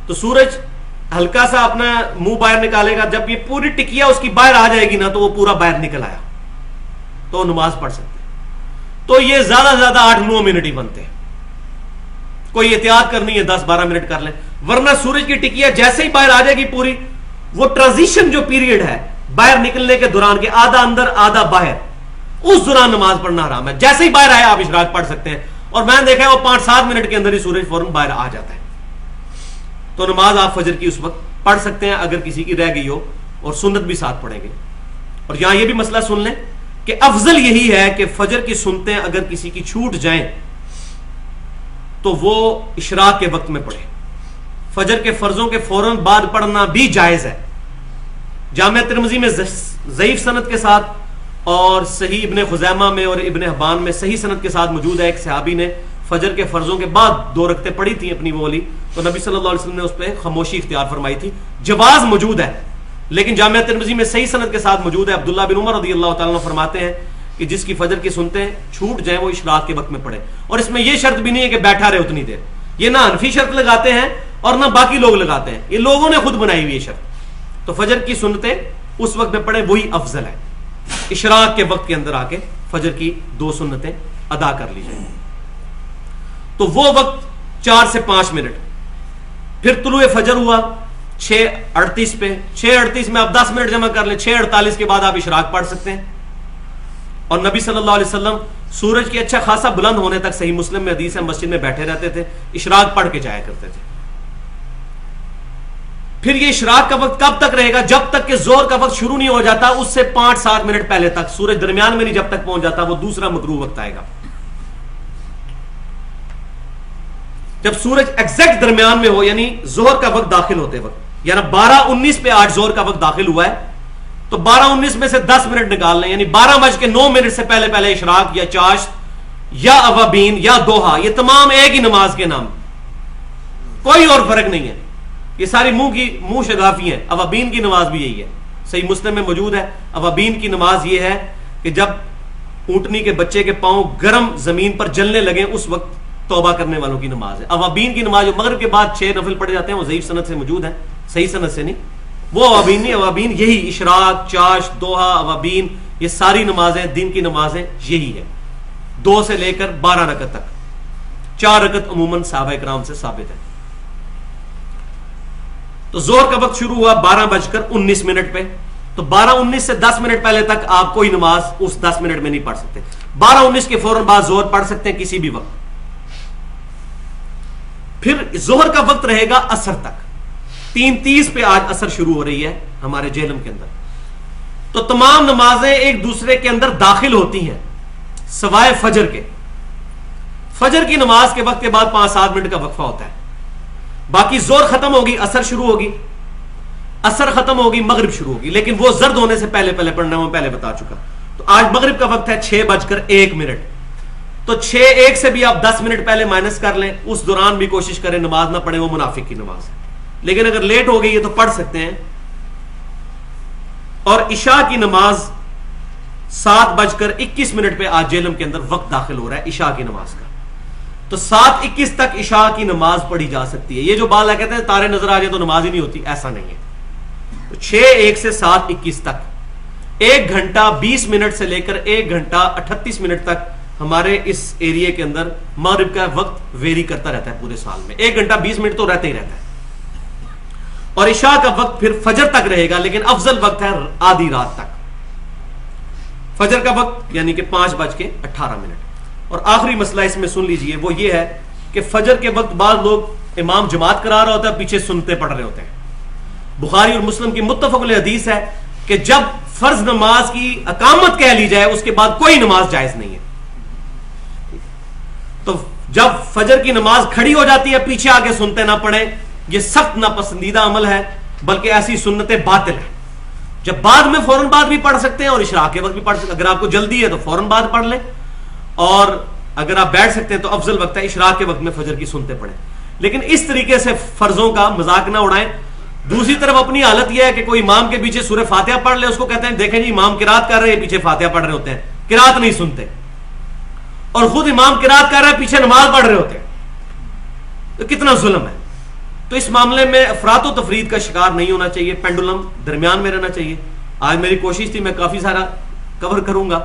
تو سورج ہلکا سا اپنا منہ باہر نکالے گا، جب یہ پوری ٹکیا اس کی باہر آ جائے گی نا تو وہ پورا باہر نکل آیا تو نماز پڑھ سکتے ہیں. تو یہ زیادہ سے زیادہ 8-9 منٹ ہی بنتے ہیں. کوئی احتیاط کرنی ہے 10-12 منٹ کر لیں، ورنہ سورج کی ٹکیا جیسے ہی باہر آ جائے گی پوری، وہ ٹرانزیشن جو پیریڈ ہے باہر نکلنے کے دوران کے آدھا اندر آدھا باہر، اس دوران نماز پڑھنا حرام ہے. جیسے ہی باہر آئے آپ اشراق پڑھ سکتے ہیں. اور میں نے دیکھا ہے وہ 5-7 منٹ کے اندر ہی سورج فوراً باہر آ جاتا ہے. تو نماز آپ فجر کی اس وقت پڑھ سکتے ہیں اگر کسی کی رہ گئی ہو، اور سنت بھی ساتھ پڑھیں گے. اور یہاں یہ بھی مسئلہ سن لیں کہ افضل یہی ہے کہ فجر کی سنتیں اگر کسی کی چھوٹ جائیں تو وہ اشراق کے وقت میں پڑھے. فجر کے فرضوں کے فوراً بعد پڑھنا بھی جائز ہے. جامع ترمذی میں ضعیف سند کے ساتھ اور صحیح ابن خزیمہ میں اور ابن حبان میں صحیح سند کے ساتھ موجود ہے ایک صحابی نے فجر کے فرضوں کے بعد 2 رکعتیں پڑھی تھیں اپنی وہ والی، تو نبی صلی اللہ علیہ وسلم نے اس پہ خاموشی اختیار فرمائی تھی. جواز موجود ہے، لیکن جامعہ ترمذی میں صحیح سند کے ساتھ موجود ہے. عبداللہ بن عمر رضی اللہ تعالیٰ عنہ فرماتے ہیں کہ جس کی فجر کی سنتیں چھوٹ جائیں وہ اشراق کے وقت میں پڑھے. اور اس میں یہ شرط بھی نہیں ہے کہ بیٹھا رہے اتنی دیر. یہ نہ حنفی شرط لگاتے ہیں اور نہ باقی لوگ لگاتے ہیں، یہ لوگوں نے خود بنائی ہوئی یہ شرط. تو فجر کی سنتیں اس وقت میں پڑھیں وہی افضل ہے. اشراق کے وقت کے اندر آ کے فجر کی 2 سنتیں ادا کر لی جائیں. تو وہ وقت 4 سے 5 منٹ. پھر طلوع فجر ہوا 6:38 پہ. 6:38 میں آپ 10 منٹ جمع کر لیں، 6:48 کے بعد آپ اشراق پڑھ سکتے ہیں. اور نبی صلی اللہ علیہ وسلم سورج کے اچھا خاصا بلند ہونے تک، صحیح مسلم میں حدیث ہے، مسجد میں بیٹھے رہتے تھے، اشراق پڑھ کے جایا کرتے تھے. پھر یہ اشراق کا وقت کب تک رہے گا؟ جب تک کہ زہر کا وقت شروع نہیں ہو جاتا، اس سے 5-7 منٹ پہلے تک. سورج درمیان میں نہیں جب تک پہنچ جاتا، وہ دوسرا مکروہ وقت آئے گا. جب سورج ایگزیکٹ درمیان میں ہو، یعنی زہر کا وقت داخل ہوتے وقت، یعنی 12:19 پہ آج زہر کا وقت داخل ہوا ہے، تو 12:19 میں سے 10 منٹ نکال لیں، یعنی 12:09 سے پہلے اشراق یا چاشت یا اوابین یا دوہا، یہ تمام ایک ہی نماز کے نام، کوئی اور فرق نہیں ہے. یہ ساری منہ شگافی ہیں. اوابین کی نماز بھی یہی ہے، صحیح مسلم میں موجود ہے. اوابین کی نماز یہ ہے کہ جب اونٹنی کے بچے کے پاؤں گرم زمین پر جلنے لگیں اس وقت توبہ کرنے والوں کی نماز ہے. اوابین کی نماز جو مغرب کے بعد 6 نفل پڑھے جاتے ہیں وہ ضعیف سند سے موجود ہیں، صحیح سند سے نہیں. وہ اوابین نہیں، اوابین یہی اشراق، چاشت، دوہا، اوابین، یہ ساری نمازیں دن کی نمازیں یہی ہے. 2 سے لے کر 12 رکعت تک. 4 رکعت عموماً صحابہ کرام سے ثابت ہے. تو زہر کا وقت شروع ہوا 12:19 پہ. تو 12:19 سے 10 منٹ پہلے تک آپ کوئی نماز اس 10 منٹ میں نہیں پڑھ سکتے. 12:19 کے فوراً بعد زہر پڑھ سکتے ہیں کسی بھی وقت. پھر زہر کا وقت رہے گا عصر تک. 3:30 پہ آج عصر شروع ہو رہی ہے ہمارے جہلم کے اندر. تو تمام نمازیں ایک دوسرے کے اندر داخل ہوتی ہیں سوائے فجر کے. فجر کی نماز کے وقت کے بعد 5-7 منٹ کا وقفہ ہوتا ہے. باقی زور ختم ہوگی، اثر شروع ہوگی، اثر ختم ہوگی، مغرب شروع ہوگی. لیکن وہ زرد ہونے سے پہلے پڑھنا میں پہلے بتا چکا. تو آج مغرب کا وقت ہے 6:01. تو 6:01 سے بھی آپ 10 منٹ پہلے مائنس کر لیں. اس دوران بھی کوشش کریں نماز نہ پڑھیں، وہ منافق کی نماز ہے. لیکن اگر لیٹ ہو گئی ہے تو پڑھ سکتے ہیں. اور عشاء کی نماز 7:21 پہ آج جہلم کے اندر وقت داخل ہو رہا ہے عشاء کی نماز کا. تو 7:21 تک عشاء کی نماز پڑھی جا سکتی ہے. یہ جو بال کہتے ہیں تارے نظر آ جائے تو نماز ہی نہیں ہوتی، ایسا نہیں ہے. تو 6:01 سے 7:21 تک 1 گھنٹہ 20 منٹ سے لے کر 1 گھنٹہ 38 منٹ تک ہمارے اس ایریے کے اندر مغرب کا وقت ویری کرتا رہتا ہے پورے سال میں. 1 گھنٹہ 20 منٹ تو رہتا ہی رہتا ہے. اور عشاء کا وقت پھر فجر تک رہے گا، لیکن افضل وقت ہے آدھی رات تک. فجر کا وقت یعنی کہ 5:18. اور آخری مسئلہ اس میں سن لیجئے، وہ یہ ہے کہ فجر کے وقت بعض لوگ امام جماعت کرا رہا ہوتا ہے، پیچھے سنتے پڑھ رہے ہوتے ہیں. بخاری اور مسلم کی متفق علیہ حدیث ہے کہ جب فرض نماز کی اقامت کہہ لی جائے اس کے بعد کوئی نماز جائز نہیں ہے. تو جب فجر کی نماز کھڑی ہو جاتی ہے پیچھے آگے سنتے نہ پڑھیں، یہ سخت ناپسندیدہ عمل ہے، بلکہ ایسی سنتیں باطل ہیں. جب بعد میں فوراً بعد بھی پڑھ سکتے ہیں اور اشراق کے وقت بھی پڑھ سکتے ہیں. اگر آپ کو جلدی ہے تو فوراً بعد پڑھ لیں، اور اگر آپ بیٹھ سکتے ہیں تو افضل وقت ہے اشراق کے وقت میں فجر کی سنتے پڑھیں. لیکن اس طریقے سے فرضوں کا مذاق نہ اڑائیں. دوسری طرف اپنی حالت یہ ہے کہ کوئی امام کے پیچھے سورہ فاتحہ پڑھ لے، اس کو کہتے ہیں دیکھیں جی امام قرات کر رہے ہیں، پیچھے فاتحہ پڑھ رہے ہوتے ہیں، قرات نہیں سنتے. اور خود امام قرات کر رہے ہیں، پیچھے نماز پڑھ رہے ہوتے ہیں. تو کتنا ظلم ہے. تو اس معاملے میں افراط و تفرید کا شکار نہیں ہونا چاہیے، پینڈولم درمیان میں رہنا چاہیے. آج میری کوشش تھی میں کافی سارا کور کروں گا،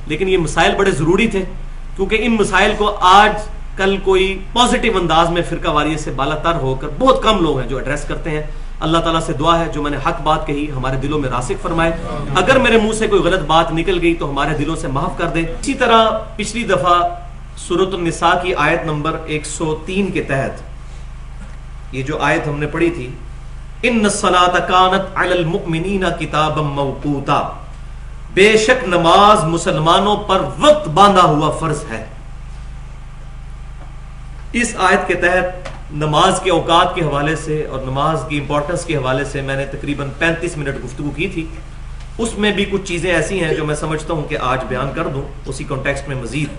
لیکن یہ مسائل بڑے ضروری تھے، کیونکہ ان مسائل کو آج کل کوئی پازیٹیو انداز میں فرقہ واریت سے بالا تر ہو کر بہت کم لوگ ہیں جو ایڈریس کرتے ہیں. اللہ تعالیٰ سے دعا ہے جو میں نے حق بات کہی ہمارے دلوں میں راسخ فرمائے. اگر میرے منہ سے کوئی غلط بات نکل گئی تو ہمارے دلوں سے معاف کر دے. اسی طرح پچھلی دفعہ سورۃ النساء کی آیت نمبر 103 کے تحت یہ جو آیت ہم نے پڑھی تھی، ان الصلاۃ کانت علی المؤمنین کتابا موقوتا، بے شک نماز مسلمانوں پر وقت باندھا ہوا فرض ہے. اس آیت کے تحت نماز کے اوقات کے حوالے سے اور نماز کی امپورٹنس کے حوالے سے میں نے تقریباً 35 منٹ گفتگو کی تھی. اس میں بھی کچھ چیزیں ایسی ہیں جو میں سمجھتا ہوں کہ آج بیان کر دوں اسی کانٹیکسٹ میں مزید.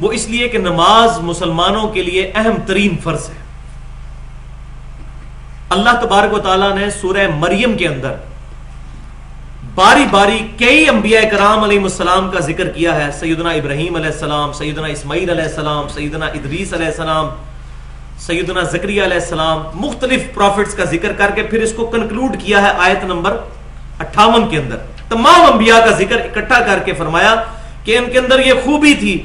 وہ اس لیے کہ نماز مسلمانوں کے لیے اہم ترین فرض ہے. اللہ تبارک و تعالیٰ نے سورہ مریم کے اندر باری باری کئی انبیاء کرام علیہ السلام کا ذکر کیا ہے. سیدنا ابراہیم علیہ السلام، سیدنا اسماعیل علیہ السلام، سیدنا ادریس علیہ السلام، سیدنا زکریا علیہ السلام، مختلف پروفٹس کا ذکر کر کے پھر اس کو کنکلوڈ کیا ہے آیت نمبر 58 کے اندر. تمام انبیاء کا ذکر اکٹھا کر کے فرمایا کہ ان کے اندر یہ خوبی تھی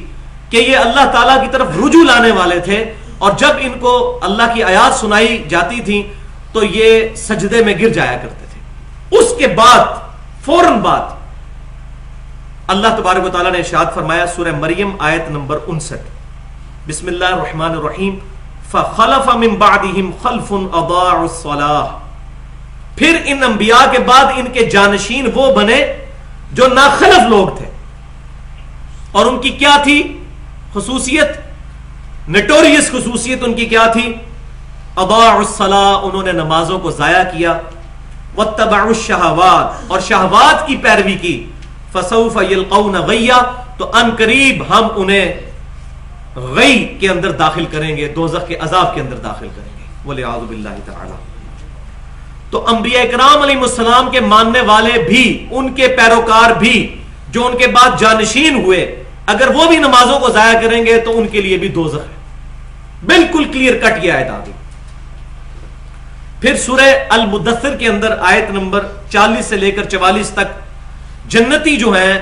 کہ یہ اللہ تعالیٰ کی طرف رجوع لانے والے تھے، اور جب ان کو اللہ کی آیات سنائی جاتی تھی تو یہ سجدے میں گر جایا کرتے تھے. اس کے بعد فوراً بعد اللہ تبارک و تعالیٰ نے ارشاد فرمایا سورہ مریم آیت نمبر 59، بسم اللہ الرحمن الرحیم، فخلف من بعدہم خلف اضاعوا الصلاۃ، پھر ان انبیاء کے بعد ان کے جانشین وہ بنے جو ناخلف لوگ تھے. اور ان کی کیا تھی خصوصیت، نٹوریس خصوصیت ان کی کیا تھی؟ اضاعوا الصلاۃ، انہوں نے نمازوں کو ضائع کیا. واتبعوا الشہوات، اور شہوات کی پیروی کی. فسوف یلقون غیا، تو ان قریب ہم انہیں غی کے اندر داخل کریں گے، دوزخ کے عذاب کے اندر داخل کریں گے، والعیاذ باللہ تعالی. تو انبیاء کرام علیہ السلام کے ماننے والے بھی، ان کے پیروکار بھی جو ان کے بعد جانشین ہوئے، اگر وہ بھی نمازوں کو ضائع کریں گے تو ان کے لیے بھی دوزخ ہے. بالکل کلیئر کٹ یہ آیت آ گئی. پھر سورہ المدثر کے اندر آیت نمبر 40 سے لے کر 44 تک جنتی جو ہیں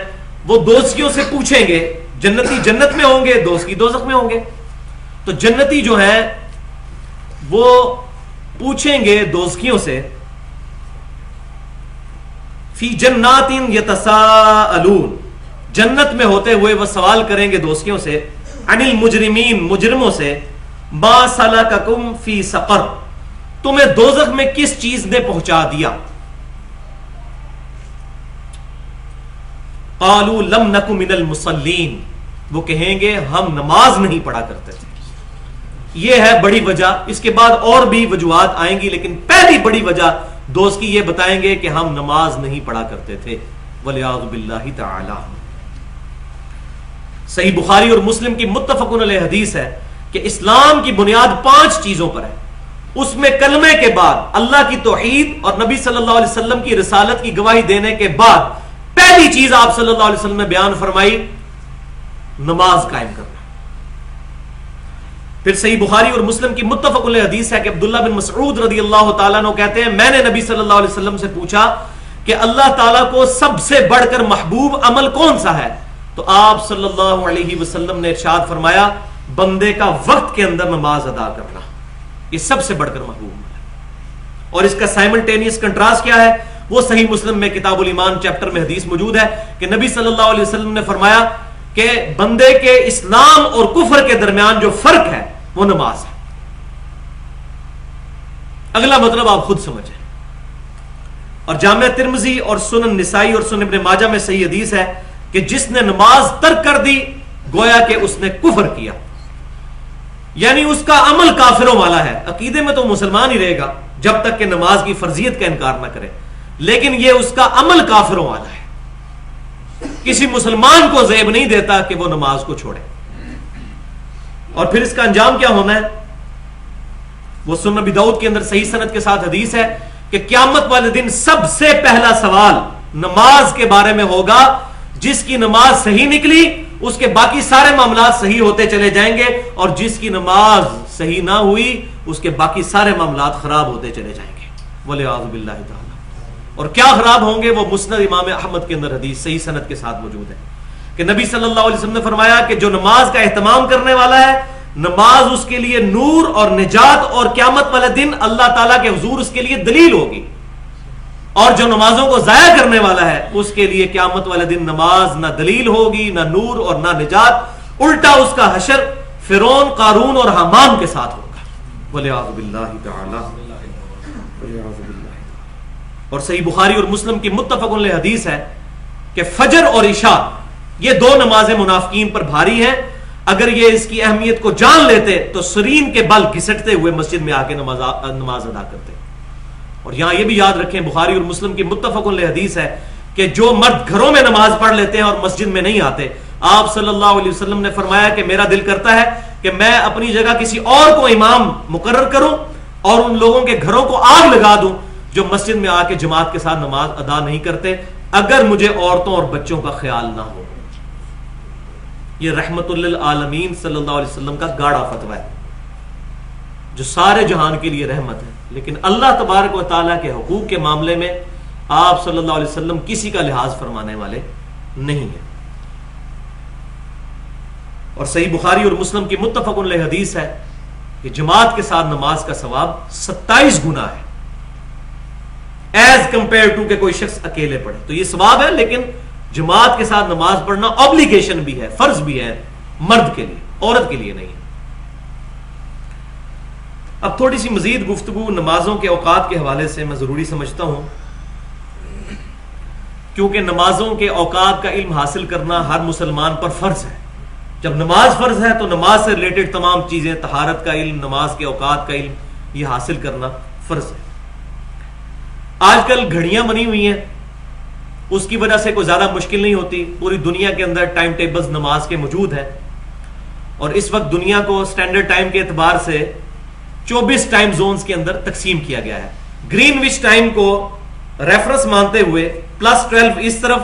وہ دوزخیوں سے پوچھیں گے، جنتی جنت میں ہوں گے، دوزخی دوزخ میں ہوں گے. تو جنتی جو ہیں وہ پوچھیں گے دوزخیوں سے، فی جنات یتساءلون، جنت میں ہوتے ہوئے وہ سوال کریں گے دوزخیوں سے، عن المجرمین، مجرموں سے، ما سلککم فی سقر، تمہیں دوزخ میں کس چیز نے پہنچا دیا. قالوا لم نک من المصلین، وہ کہیں گے ہم نماز نہیں پڑھا کرتے تھے. یہ ہے بڑی وجہ. اس کے بعد اور بھی وجوہات آئیں گی، لیکن پہلی بڑی وجہ دوست کی یہ بتائیں گے کہ ہم نماز نہیں پڑھا کرتے تھے. والعیاذ باللہ تعالی. صحیح بخاری اور مسلم کی متفق علیہ حدیث ہے کہ اسلام کی بنیاد 5 چیزوں پر ہے. اس میں کلمے کے بعد اللہ کی توحید اور نبی صلی اللہ علیہ وسلم کی رسالت کی گواہی دینے کے بعد پہلی چیز آپ صلی اللہ علیہ وسلم نے بیان فرمائی نماز قائم کرنا. پھر صحیح بخاری اور مسلم کی متفق علیہ حدیث ہے کہ عبداللہ بن مسعود رضی اللہ تعالیٰ عنہ کہتے ہیں میں نے نبی صلی اللہ علیہ وسلم سے پوچھا کہ اللہ تعالیٰ کو سب سے بڑھ کر محبوب عمل کون سا ہے؟ تو آپ صلی اللہ علیہ وسلم نے ارشاد فرمایا بندے کا وقت کے اندر نماز ادا کرنا، یہ سب سے بڑھ کر محبوب عمل ہے. اور اس کا سائملٹینیس کنٹراسٹ کیا ہے؟ وہ صحیح مسلم میں کتاب الایمان چیپٹر میں حدیث موجود ہے کہ نبی صلی اللہ علیہ وسلم نے فرمایا کہ بندے کے اسلام اور کفر کے درمیان جو فرق ہے وہ نماز ہے. اگلا مطلب آپ خود سمجھیں. اور جامعہ ترمذی اور سنن نسائی اور سنن ابن ماجہ میں صحیح حدیث ہے کہ جس نے نماز ترک کر دی گویا کہ اس نے کفر کیا، یعنی اس کا عمل کافروں والا ہے. عقیدے میں تو مسلمان ہی رہے گا جب تک کہ نماز کی فرضیت کا انکار نہ کرے، لیکن یہ اس کا عمل کافروں والا ہے. کسی مسلمان کو زیب نہیں دیتا کہ وہ نماز کو چھوڑے. اور پھر اس کا انجام کیا ہونا ہے؟ وہ سنن ابی داؤد کے اندر صحیح سند کے ساتھ حدیث ہے کہ قیامت والے دن سب سے پہلا سوال نماز کے بارے میں ہوگا. جس کی نماز صحیح نکلی اس کے باقی سارے معاملات صحیح ہوتے چلے جائیں گے، اور جس کی نماز صحیح نہ ہوئی اس کے باقی سارے معاملات خراب ہوتے چلے جائیں گے. والعیاذ باللہ تعالی. اور کیا خراب ہوں گے؟ وہ مسند امام احمد کے اندر حدیث صحیح سند کے ساتھ موجود ہے کہ نبی صلی اللہ علیہ وسلم نے فرمایا کہ جو نماز کا اہتمام کرنے والا ہے نماز اس کے لیے نور اور نجات اور قیامت والے دن اللہ تعالیٰ کے حضور اس کے لیے دلیل ہوگی. اور جو نمازوں کو ضائع کرنے والا ہے اس کے لیے قیامت والے دن نماز نہ دلیل ہوگی، نہ نور اور نہ نجات. الٹا اس کا حشر فرعون، قارون اور حامان کے ساتھ ہوگا. والعیاذ باللہ تعالی. اور صحیح بخاری اور مسلم کی متفق علیہ حدیث ہے کہ فجر اور عشاء یہ 2 نمازیں منافقین پر بھاری ہیں. اگر یہ اس کی اہمیت کو جان لیتے تو سرین کے بل گھسٹتے ہوئے مسجد میں آ کے نماز ادا کرتے. اور یہاں یہ بھی یاد رکھیں بخاری اور مسلم کی متفق علیہ حدیث ہے کہ جو مرد گھروں میں نماز پڑھ لیتے ہیں اور مسجد میں نہیں آتے، آپ صلی اللہ علیہ وسلم نے فرمایا کہ میرا دل کرتا ہے کہ میں اپنی جگہ کسی اور کو امام مقرر کروں اور ان لوگوں کے گھروں کو آگ لگا دوں جو مسجد میں آ کے جماعت کے ساتھ نماز ادا نہیں کرتے، اگر مجھے عورتوں اور بچوں کا خیال نہ ہو. یہ رحمت للعالمین صلی اللہ علیہ وسلم کا گاڑا فتویٰ ہے جو سارے جہان کے لیے رحمت ہے. لیکن اللہ تبارک و تعالیٰ کے حقوق کے معاملے میں آپ صلی اللہ علیہ وسلم کسی کا لحاظ فرمانے والے نہیں ہیں. اور صحیح بخاری اور مسلم کی متفق علیہ حدیث ہے کہ جماعت کے ساتھ نماز کا ثواب 27 گنا ہے ایز کمپیئر ٹو کہ کوئی شخص اکیلے پڑھے. تو یہ ثواب ہے، لیکن جماعت کے ساتھ نماز پڑھنا obligation بھی ہے، فرض بھی ہے مرد کے لیے، عورت کے لیے نہیں. اب تھوڑی سی مزید گفتگو نمازوں کے اوقات کے حوالے سے میں ضروری سمجھتا ہوں، کیونکہ نمازوں کے اوقات کا علم حاصل کرنا ہر مسلمان پر فرض ہے. جب نماز فرض ہے تو نماز سے ریلیٹڈ تمام چیزیں، طہارت کا علم، نماز کے اوقات کا علم، یہ حاصل کرنا فرض ہے. آج کل گھڑیاں بنی ہوئی ہیں، اس کی وجہ سے کوئی زیادہ مشکل نہیں ہوتی. پوری دنیا کے اندر ٹائم ٹیبلز نماز کے موجود ہیں، اور اس وقت دنیا کو سٹینڈرڈ ٹائم کے اعتبار سے 24 ٹائم زونز کے اندر تقسیم کیا گیا ہے. گرین وچ ٹائم کو ریفرنس مانتے ہوئے +12 اس طرف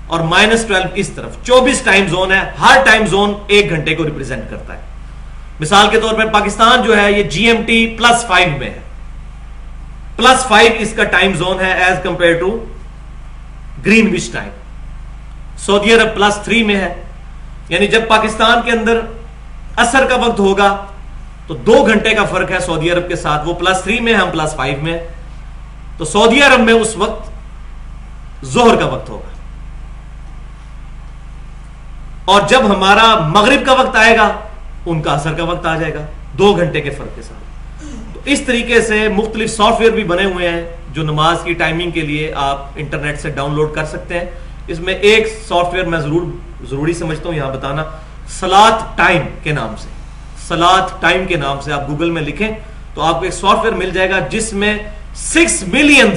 اور -12 اس طرف 24 ٹائم زون ہے. ہر ٹائم زون 1 گھنٹے کو ریپرزینٹ کرتا ہے. مثال کے طور پر پاکستان جو ہے یہ GMT +5 میں ہے. +5 اس کا ٹائم زون ہے is compare to Greenwich time. سعودی عرب +3 میں ہے، یعنی جب پاکستان کے اندر عصر کا وقت ہوگا تو 2 گھنٹے کا فرق ہے سعودی عرب کے ساتھ. وہ +3 میں، ہم +5 میں. تو سعودی عرب میں اس وقت ظہر کا وقت ہوگا، اور جب ہمارا مغرب کا وقت آئے گا ان کا عصر کا وقت آ جائے گا 2 گھنٹے کے فرق کے ساتھ. تو اس طریقے سے مختلف سافٹ ویئر بھی بنے ہوئے ہیں جو نماز کی ٹائمنگ کے لیے آپ انٹرنیٹ سے ڈاؤن لوڈ کر سکتے ہیں. اس میں ایک سافٹ ویئر میں ضروری سمجھتا ہوں یہاں بتانا، صلاۃ ٹائم کے نام سے، صلاۃ ٹائم کے نام سے آپ گوگل میں لکھیں تو آپ کو ایک سافٹ ویئر مل جائے گا جس میں 6 ملین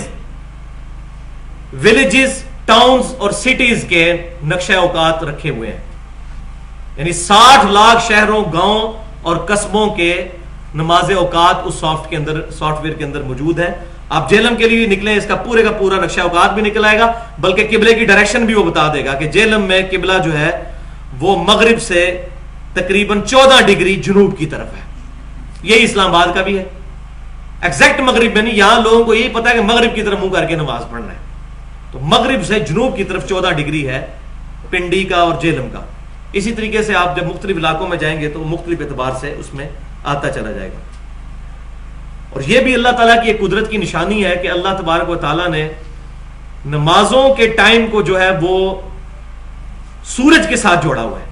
ولیجز، ٹاؤنز اور سٹیز کے نقشہ اوقات رکھے ہوئے ہیں، یعنی 60 لاکھ شہروں، گاؤں اور قصبوں کے نماز اوقات اس سافٹ ویئر کے اندر موجود ہے. آپ جہلم کے لیے نکلیں، اس کا پورا نقشہ اوقات بھی نکل آئے گا، بلکہ قبلے کی ڈائریکشن بھی وہ بتا دے گا کہ جہلم میں قبلہ جو ہے وہ مغرب سے تقریباً 14 ڈگری جنوب کی طرف ہے. یہی اسلام آباد کا بھی ہے، ایگزیکٹ مغرب میں نہیں. یہاں لوگوں کو یہی پتا ہے کہ مغرب کی طرف منہ کر کے نماز پڑھنا ہے، تو مغرب سے جنوب کی طرف 14 ڈگری ہے پنڈی کا اور جہلم کا. اسی طریقے سے آپ جب مختلف علاقوں میں جائیں گے تو مختلف اعتبار سے اس میں آتا چلا جائے گا. اور یہ بھی اللہ تعالیٰ کی ایک قدرت کی نشانی ہے کہ اللہ تبارک و تعالیٰ نے نمازوں کے ٹائم کو جو ہے وہ سورج کے ساتھ جوڑا ہوا ہے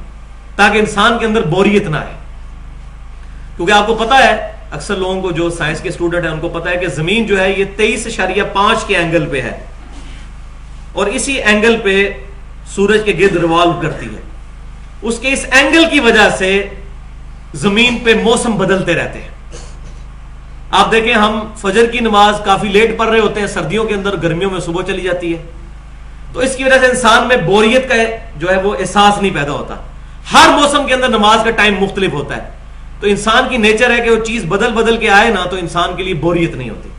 تاکہ انسان کے اندر بوریت نہ آئے. کیونکہ آپ کو پتا ہے، اکثر لوگوں کو جو سائنس کے اسٹوڈنٹ ہیں ان کو پتا ہے کہ زمین جو ہے یہ 23.5 کے اینگل پہ ہے، اور اسی اینگل پہ سورج کے گرد ریوالو کرتی ہے. اس کے اس اینگل کی وجہ سے زمین پہ موسم بدلتے رہتے ہیں. آپ دیکھیں ہم فجر کی نماز کافی لیٹ پڑھ رہے ہوتے ہیں سردیوں کے اندر، گرمیوں میں صبح چلی جاتی ہے، تو اس کی وجہ سے انسان میں بوریت کا جو ہے وہ احساس نہیں پیدا ہوتا. ہر موسم کے اندر نماز کا ٹائم مختلف ہوتا ہے، تو انسان کی نیچر ہے کہ وہ چیز بدل کے آئے نا تو انسان کے لیے بوریت نہیں ہوتی.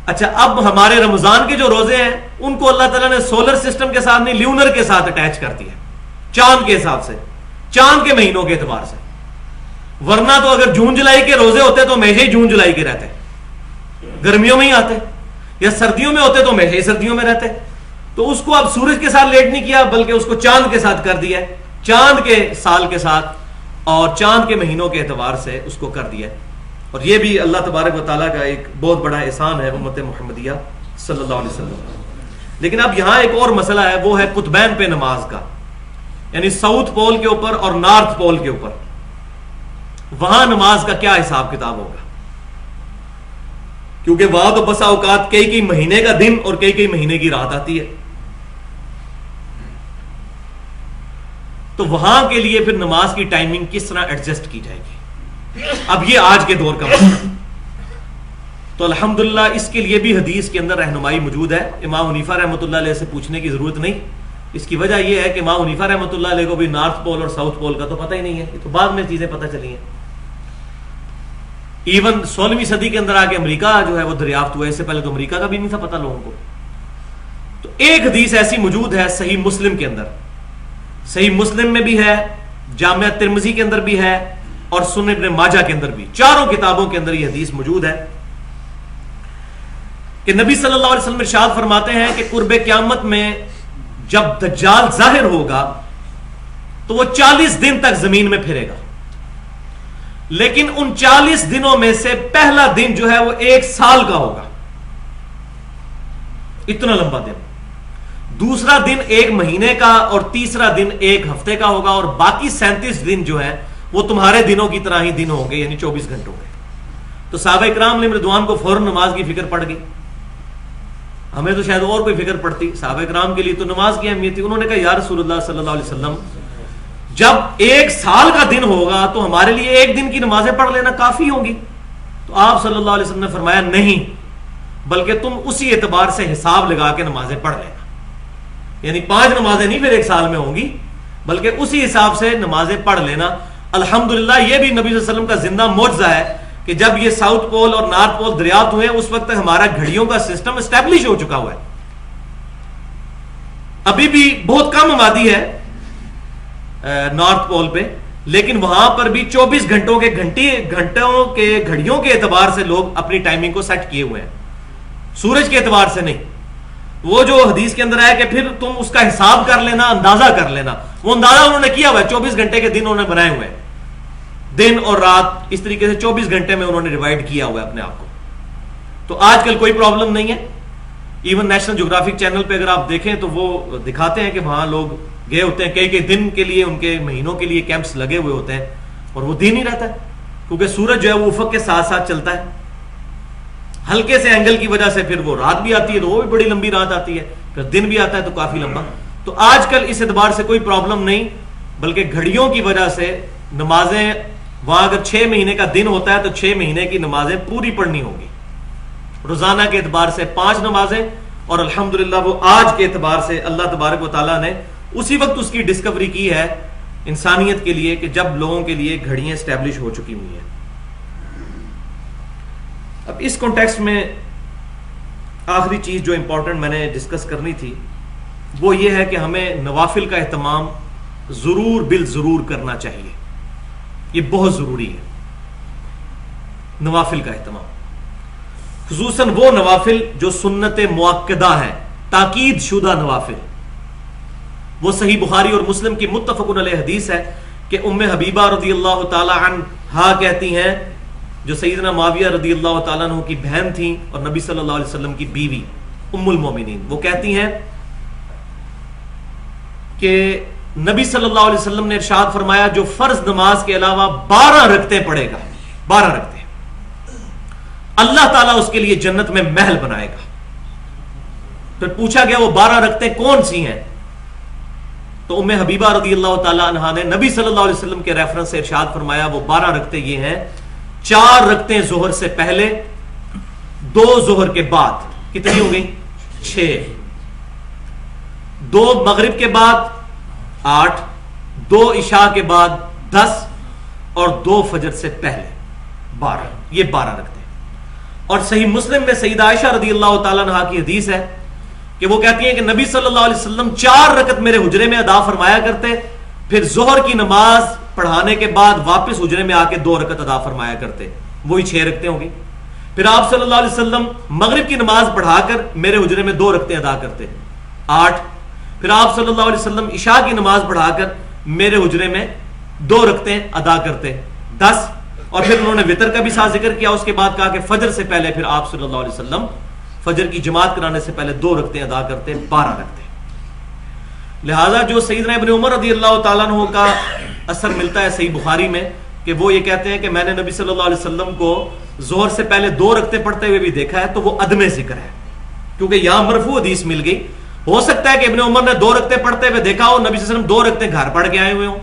اچھا، اب ہمارے رمضان کے جو روزے ہیں ان کو اللہ تعالیٰ نے سولر سسٹم کے ساتھ نہیں، لیونر کے ساتھ اٹیچ کر دیا، چاند کے حساب سے، چاند کے مہینوں کے اعتبار سے. ورنہ تو اگر جون جولائی کے روزے ہوتے تو ہمیشہ ہی جون جولائی کے رہتے، گرمیوں میں ہی آتے، یا سردیوں میں ہوتے تو ہمیشہ ہی سردیوں میں رہتے. تو اس کو اب سورج کے ساتھ لیٹ نہیں کیا بلکہ اس کو چاند کے ساتھ کر دیا، چاند کے سال کے ساتھ اور چاند کے مہینوں کے اعتبار سے اس کو کر دیا. اور یہ بھی اللہ تبارک و تعالیٰ کا ایک بہت بڑا احسان ہے امت محمدیہ صلی اللہ علیہ وسلم. لیکن اب یہاں ایک اور مسئلہ ہے، وہ ہے قطبین پہ نماز کا، یعنی ساؤتھ پول کے اوپر اور نارتھ پول کے اوپر، وہاں نماز کا کیا حساب کتاب ہوگا. کیونکہ وہاں تو بسا اوقات کئی مہینے کا دن اور کئی مہینے کی رات آتی ہے، تو وہاں کے لیے پھر نماز کی ٹائمنگ کس طرح ایڈجسٹ کی جائے گی. اب یہ آج کے دور کا مسئلہ، تو الحمدللہ اس کے لیے بھی حدیث کے اندر رہنمائی موجود ہے. امام حنیفہ رحمۃ اللہ علیہ سے پوچھنے کی ضرورت نہیں. اس کی وجہ یہ ہے کہ امام حنیفہ رحمۃ اللہ علیہ کو بھی نارتھ پول اور ساؤتھ پول کا تو پتہ ہی نہیں ہے، یہ تو بعد میں چیزیں پتہ چلی ہیں. ایون 16ویں صدی کے اندر آ کے امریکہ جو ہے وہ دریافت ہوا، اس سے پہلے تو امریکہ کا بھی نہیں تھا پتہ لوگوں کو. تو ایک حدیث ایسی موجود ہے صحیح مسلم کے اندر، صحیح مسلم میں بھی ہے، جامعہ ترمذی کے اندر بھی ہے اور سنن ابن ماجہ کے اندر بھی، چاروں کتابوں کے اندر یہ حدیث موجود ہے کہ نبی صلی اللہ علیہ وسلم ارشاد فرماتے ہیں کہ قرب قیامت میں جب دجال ظاہر ہوگا تو وہ 40 دن تک زمین میں پھرے گا، لیکن ان 40 دنوں میں سے پہلا دن جو ہے وہ 1 سال کا ہوگا، اتنا لمبا دن. دوسرا دن 1 مہینے کا اور تیسرا دن 1 ہفتے کا ہوگا، اور باقی 37 دن جو ہے وہ تمہارے دنوں کی طرح ہی دن ہوں گے، یعنی 24 گھنٹوں کے. تو صحابہ اکرام نے رضوان کو فوراً نماز کی فکر پڑ گئی. ہمیں تو شاید اور کوئی فکر پڑتی، صحابہ اکرام کے لیے تو نماز کی اہمیت تھی. انہوں نے کہا یا رسول اللہ صلی اللہ علیہ وسلم، جب 1 سال کا دن ہوگا تو ہمارے لیے 1 دن کی نمازیں پڑھ لینا کافی ہوں گی. تو آپ صلی اللہ علیہ وسلم نے فرمایا نہیں، بلکہ تم اسی اعتبار سے حساب لگا کے نمازیں پڑھ لینا، یعنی 5 نمازیں نہیں پھر 1 سال میں ہوں گی، بلکہ اسی حساب سے نمازیں پڑھ لینا. الحمدللہ یہ بھی نبی صلی اللہ علیہ وسلم کا زندہ معجزہ ہے کہ جب یہ ساؤتھ پول اور نارتھ پول دریافت ہوئے اس وقت تک ہمارا گھڑیوں کا سسٹم اسٹیبلش ہو چکا ہوا ہے. ابھی بھی بہت کم آبادی ہے نارتھ پول پہ، لیکن وہاں پر بھی 24 گھنٹوں کے گھڑیوں کے اعتبار سے لوگ اپنی ٹائمنگ کو سیٹ کیے ہوئے ہیں، سورج کے اعتبار سے نہیں. وہ جو حدیث کے اندر ہے کہ پھر تم اس کا حساب کر لینا، اندازہ کر لینا، وہ اندازہ انہوں نے کیا ہوا ہے. 24 گھنٹے کے دن انہوں نے بنائے ہوئے ہیں، دن اور رات اس طریقے سے 24 گھنٹے میں انہوں نے ڈیوائڈ کیا ہوا ہے اپنے آپ کو. تو آج کل کوئی پرابلم نہیں ہے. ایون نیشنل جغرافک چینل پہ اگر آپ دیکھیں تو وہ دکھاتے ہیں کہ وہاں لوگ گئے ہوتے ہیں کئی دن کے لیے، ان کے مہینوں کے لیے کیمپس لگے ہوئے ہوتے ہیں، اور وہ دن ہی رہتا ہے کیونکہ سورج جو ہے وہ افق کے ساتھ ساتھ چلتا ہے. ہلکے سے اینگل کی وجہ سے پھر وہ رات بھی آتی ہے تو وہ بھی بڑی لمبی رات آتی ہے، پھر دن بھی آتا ہے تو کافی لمبا. تو آج کل اس اعتبار سے کوئی پرابلم نہیں، بلکہ گھڑیوں کی وجہ سے نمازیں وہاں اگر 6 مہینے کا دن ہوتا ہے تو 6 مہینے کی نمازیں پوری پڑھنی ہوگی، روزانہ کے اعتبار سے 5 نمازیں، اور الحمدللہ وہ آج کے اعتبار سے اللہ تبارک و تعالیٰ نے اسی وقت اس کی ڈسکوری کی ہے انسانیت کے لیے کہ جب لوگوں کے لیے گھڑیاں اسٹیبلش ہو چکی ہوئی ہیں۔ اب اس کانٹیکسٹ میں آخری چیز جو امپورٹنٹ میں نے ڈسکس کرنی تھی وہ یہ ہے کہ ہمیں نوافل کا اہتمام ضرور بالضرور کرنا چاہیے، یہ بہت ضروری ہے نوافل کا اہتمام، خصوصاً وہ نوافل جو سنت مؤکدہ ہیں، تاکید شدہ نوافل۔ وہ صحیح بخاری اور مسلم کی متفق علیہ حدیث ہے کہ ام حبیبہ رضی اللہ تعالی عنہا کہتی ہیں، جو سیدنا معاویہ رضی اللہ تعالیٰ عنہ کی بہن تھیں اور نبی صلی اللہ علیہ وسلم کی بیوی ام المومنین، وہ کہتی ہیں کہ نبی صلی اللہ علیہ وسلم نے ارشاد فرمایا جو فرض نماز کے علاوہ 12 رکعتیں پڑھے گا، 12 رکعتیں، اللہ تعالیٰ اس کے لیے جنت میں محل بنائے گا۔ پھر پوچھا گیا وہ 12 رکعتیں کون سی ہیں؟ تو ام حبیبہ رضی اللہ تعالیٰ عنہا نے نبی صلی اللہ علیہ وسلم کے ریفرنس سے ارشاد فرمایا وہ 12 رکعتیں یہ ہیں: 4 رکعتیں ظہر سے پہلے، 2 ظہر کے بعد، کتنی ہو گئی؟ 6، 2 مغرب کے بعد 8، 2 عشاء کے بعد 10، اور 2 فجر سے پہلے 12، یہ 12 رکعتیں۔ اور صحیح مسلم میں سیدہ عائشہ رضی اللہ تعالیٰ عنہا کی حدیث ہے کہ وہ کہتی ہیں کہ نبی صلی اللہ علیہ وسلم 4 رکعت میرے حجرے میں ادا فرمایا کرتے، پھر ظہر کی نماز پڑھانے کے بعد واپس حجرے میں آ کے 2 رکعت ادا فرمایا کرتے، وہی 6 رکعتیں ہوں گی۔ پھر آپ صلی اللہ علیہ وسلم مغرب کی نماز پڑھا کر میرے حجرے میں 2 رکعتیں ادا کرتے، 8۔ پھر آپ صلی اللہ علیہ وسلم عشاء کی نماز پڑھا کر میرے حجرے میں 2 رکعتیں ادا کرتے، 10۔ اور پھر انہوں نے وتر کا بھی ساتھ ذکر کیا، اس کے بعد کہا کہ فجر سے پہلے پھر آپ صلی اللہ علیہ وسلم فجر کی جماعت کرانے سے پہلے 2 رکعتیں ادا کرتے، 12 رکعتیں۔ لہذا جو سیدنا ابن عمر رضی اللہ تعالیٰ عنہ کا اثر ملتا ہے صحیح بخاری میں کہ وہ یہ کہتے ہیں کہ میں نے نبی صلی اللہ علیہ وسلم کو ظہر سے پہلے 2 رکعتیں پڑھتے ہوئے بھی دیکھا ہے، تو وہ عدم ذکر ہے کیونکہ یہاں مرفوع حدیث مل گئی۔ ہو سکتا ہے کہ ابن عمر نے 2 رکعتیں پڑھتے ہوئے دیکھا ہو، نبی صلی اللہ علیہ وسلم 2 رکعتیں گھر پڑھ کے آئے ہوئے ہوں،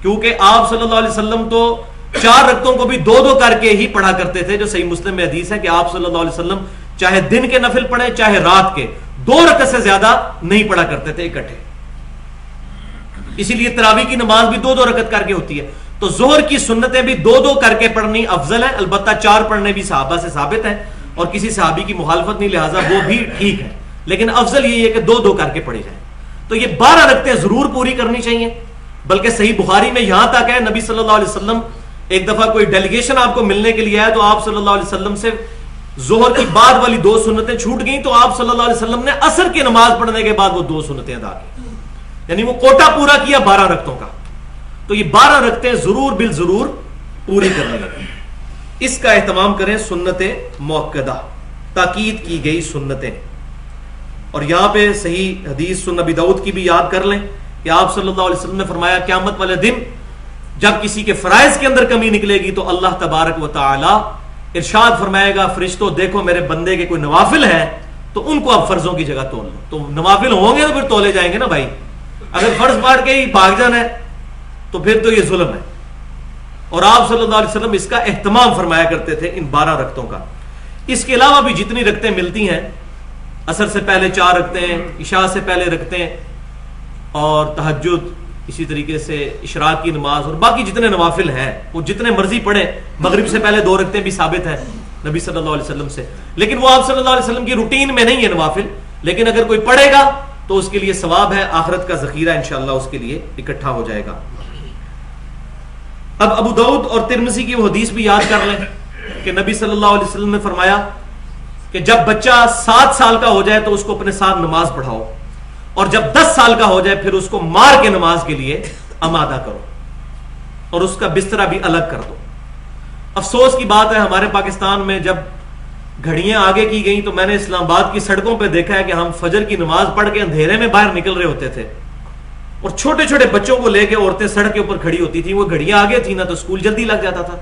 کیونکہ آپ صلی اللہ علیہ وسلم تو 4 رکعتوں کو بھی 2 کر کے ہی پڑھا کرتے تھے، جو صحیح مسلم میں حدیث ہے کہ آپ صلی اللہ علیہ وسلم چاہے دن کے نفل پڑھیں چاہے رات کے، 2 رکعت سے زیادہ نہیں پڑھا کرتے تھے اکٹھے۔ اسی لیے تراویح کی نماز بھی 2 رکعت کر کے ہوتی ہے، تو ظہر کی سنتیں بھی 2 کر کے پڑھنی افضل ہے، البتہ 4 پڑھنے بھی صحابہ سے ثابت ہے اور کسی صحابی کی مخالفت نہیں، لہٰذا وہ بھی ٹھیک ہے، لیکن افضل یہ ہے کہ 2 کر کے پڑھی جائیں۔ تو یہ 12 رکعتیں ضرور پوری کرنی چاہیے، بلکہ صحیح بخاری میں یہاں تک ہے نبی صلی اللہ علیہ وسلم ایک دفعہ کوئی ڈیلیگیشن آپ کو ملنے کے لیے آیا تو آپ صلی اللہ علیہ وسلم سے ظہر کی بعد والی 2 سنتیں چھوٹ گئیں، تو آپ صلی اللہ علیہ وسلم نے عصر کی نماز پڑھنے کے بعد وہ 2 سنتیں ادا کی، یعنی وہ کوٹا پورا کیا 12 رکعتوں کا۔ تو یہ 12 رکعتیں ضرور بالضرور پوری کرنی ہے، اس کا اہتمام کریں۔ سنت مؤکدہ، تاکید کی گئی سنتیں، اور یہاں پہ صحیح حدیث سنن ابی داؤد کی بھی یاد کر لیں کہ آپ صلی اللہ علیہ وسلم نے فرمایا قیامت والے دن جب کسی کے فرائض کے اندر کمی نکلے گی تو اللہ تبارک و تعالی ارشاد فرمائے گا فرشتوں دیکھو میرے بندے کے کوئی نوافل ہیں تو ان کو اب فرضوں کی جگہ تول لو۔ تو نوافل ہوں گے تو پھر تولے جائیں گے نا بھائی، اگر فرض پڑھ کے ہی بھاگ جانا ہے تو پھر تو یہ ظلم ہے۔ اور آپ صلی اللہ علیہ وسلم اس کا اہتمام فرمایا کرتے تھے ان 12 رکعتوں کا۔ اس کے علاوہ بھی جتنی رکعتیں ملتی ہیں، عصر سے پہلے 4 رکعتیں، عشاء سے پہلے رکعتیں، اور تہجد، اسی طریقے سے اشراق کی نماز، اور باقی جتنے نوافل ہیں وہ جتنے مرضی پڑھیں۔ مغرب سے پہلے 2 رکعتیں بھی ثابت ہیں نبی صلی اللہ علیہ وسلم سے، لیکن وہ آپ صلی اللہ علیہ وسلم کی روٹین میں نہیں ہے نوافل، لیکن اگر کوئی پڑھے گا تو اس کے لیے ثواب ہے، آخرت کا ذخیرہ انشاءاللہ اس کے لیے اکٹھا ہو جائے گا۔ اب ابو داؤد اور ترمذی کی وہ حدیث بھی یاد کر لیں کہ نبی صلی اللہ علیہ وسلم نے فرمایا کہ جب بچہ 7 سال کا ہو جائے تو اس کو اپنے ساتھ نماز پڑھاؤ، اور جب 10 سال کا ہو جائے پھر اس کو مار کے نماز کے لیے آمادہ کرو اور اس کا بسترا بھی الگ کر دو۔ افسوس کی بات ہے ہمارے پاکستان میں جب گھڑیاں آگے کی گئیں تو میں نے اسلام آباد کی سڑکوں پہ دیکھا ہے کہ ہم فجر کی نماز پڑھ کے اندھیرے میں باہر نکل رہے ہوتے تھے، اور چھوٹے چھوٹے بچوں کو لے کے عورتیں سڑک کے اوپر کھڑی ہوتی تھیں، وہ گھڑیاں آگے تھیں نا تو اسکول جلدی لگ جاتا تھا،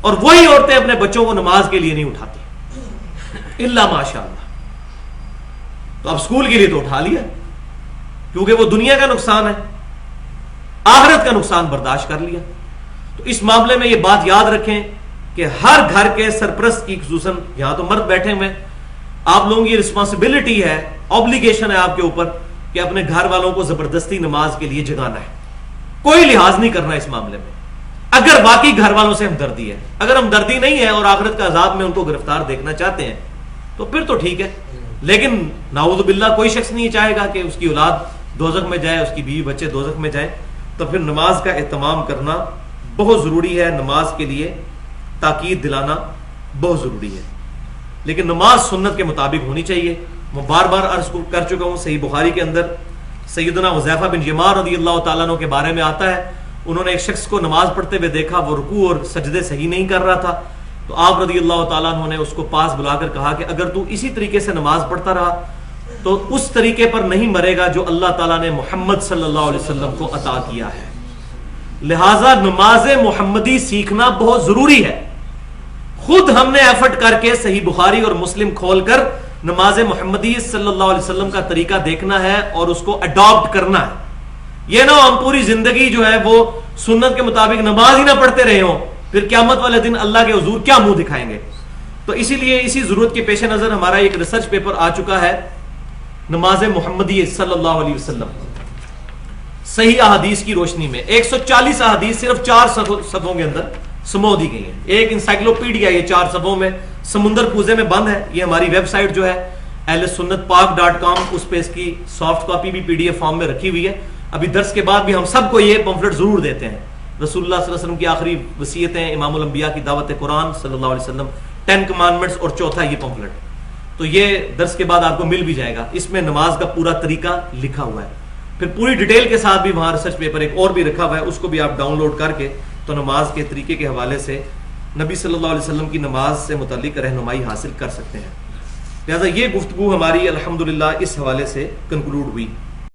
اور وہی عورتیں اپنے بچوں کو نماز کے لیے نہیں اٹھاتی الا ماشاء اللہ۔ تو اب اسکول کے لیے تو اٹھا لیا، کیونکہ وہ دنیا کا نقصان ہے، آخرت کا نقصان برداشت کر لیا۔ تو اس معاملے میں یہ بات یاد رکھیں کہ ہر گھر کے سرپرست کی، خصوصاً یہاں تو مرد بیٹھے ہوئے، آپ لوگوں کی رسپانسبلٹی ہے، اوبلیگیشن ہے آپ کے اوپر کہ اپنے گھر والوں کو زبردستی نماز کے لیے جگانا ہے، کوئی لحاظ نہیں کرنا اس معاملے میں، اگر واقعی گھر والوں سے ہمدردی ہے۔ اگر ہمدردی نہیں ہے اور آخرت کا عذاب میں ان کو گرفتار دیکھنا چاہتے ہیں تو پھر تو ٹھیک ہے، لیکن نعوذ باللہ کوئی شخص نہیں چاہے گا کہ اس کی اولاد دوزخ میں جائے، اس کی بیوی بچے دوزخ میں جائیں، تو پھر نماز کا اہتمام کرنا بہت ضروری ہے، نماز کے لیے تاکید دلانا بہت ضروری ہے۔ لیکن نماز سنت کے مطابق ہونی چاہیے۔ میں بار بار عرض کر چکا ہوں، صحیح بخاری کے اندر سیدنا حذیفہ بن یمان رضی اللہ تعالیٰ عنہ کے بارے میں آتا ہے، انہوں نے ایک شخص کو نماز پڑھتے ہوئے دیکھا، وہ رکوع اور سجدے صحیح نہیں کر رہا تھا، تو آپ رضی اللہ تعالیٰ عنہ نے اس کو پاس بلا کر کہا کہ اگر تو اسی طریقے سے نماز پڑھتا رہا تو اس طریقے پر نہیں مرے گا جو اللہ تعالیٰ نے محمد صلی اللہ علیہ وسلم کو عطا کیا ہے۔ لہٰذا نماز محمدی سیکھنا بہت ضروری ہے۔ خود ہم نے ایفرٹ کر کے صحیح بخاری اور مسلم کھول کر نماز محمدی صلی اللہ علیہ وسلم کا طریقہ دیکھنا ہے اور اس کو اڈاپٹ کرنا ہے۔ یہ نہ ہم پوری زندگی جو ہے وہ سنت کے مطابق نماز ہی نہ پڑھتے رہے ہوں، پھر قیامت والے دن اللہ کے حضور کیا منہ دکھائیں گے۔ تو اسی لیے اسی ضرورت کے پیش نظر ہمارا ایک ریسرچ پیپر آ چکا ہے، نماز محمدی صلی اللہ علیہ وسلم صحیح احادیث کی روشنی میں 140 احادیث صرف 4 صفحوں کے اندر سمو دی گئی ہیں۔ ایک انسائکلوپیڈیا یہ 4 صفحوں میں سمندر پوزے میں بند ہے۔ یہ ہماری ویب سائٹ جو ہے ahlsunnatpak.com، اس پہ اس کی سافٹ کاپی بھی PDF فارم میں رکھی ہوئی ہے۔ ابھی درس کے بعد بھی ہم سب کو یہ پمفلٹ ضرور دیتے ہیں، رسول اللہ صلی اللہ علیہ وسلم کی آخری وصیتیں، امام الانبیاء کی دعوت قرآن صلی اللہ علیہ وسلم، 10 کمانڈمنٹس اور چوتھا یہ پمفلٹ، تو یہ درس کے بعد آپ کو مل بھی جائے گا۔ اس میں نماز کا پورا طریقہ لکھا ہوا ہے، پھر پوری ڈیٹیل کے ساتھ بھی وہاں ریسرچ پیپر ایک اور بھی رکھا ہوا ہے، اس کو بھی آپ ڈاؤن لوڈ کر کے تو نماز کے طریقے کے حوالے سے نبی صلی اللہ علیہ وسلم کی نماز سے متعلق رہنمائی حاصل کر سکتے ہیں۔ لہٰذا یہ گفتگو ہماری الحمدللہ اس حوالے سے کنکلوڈ ہوئی۔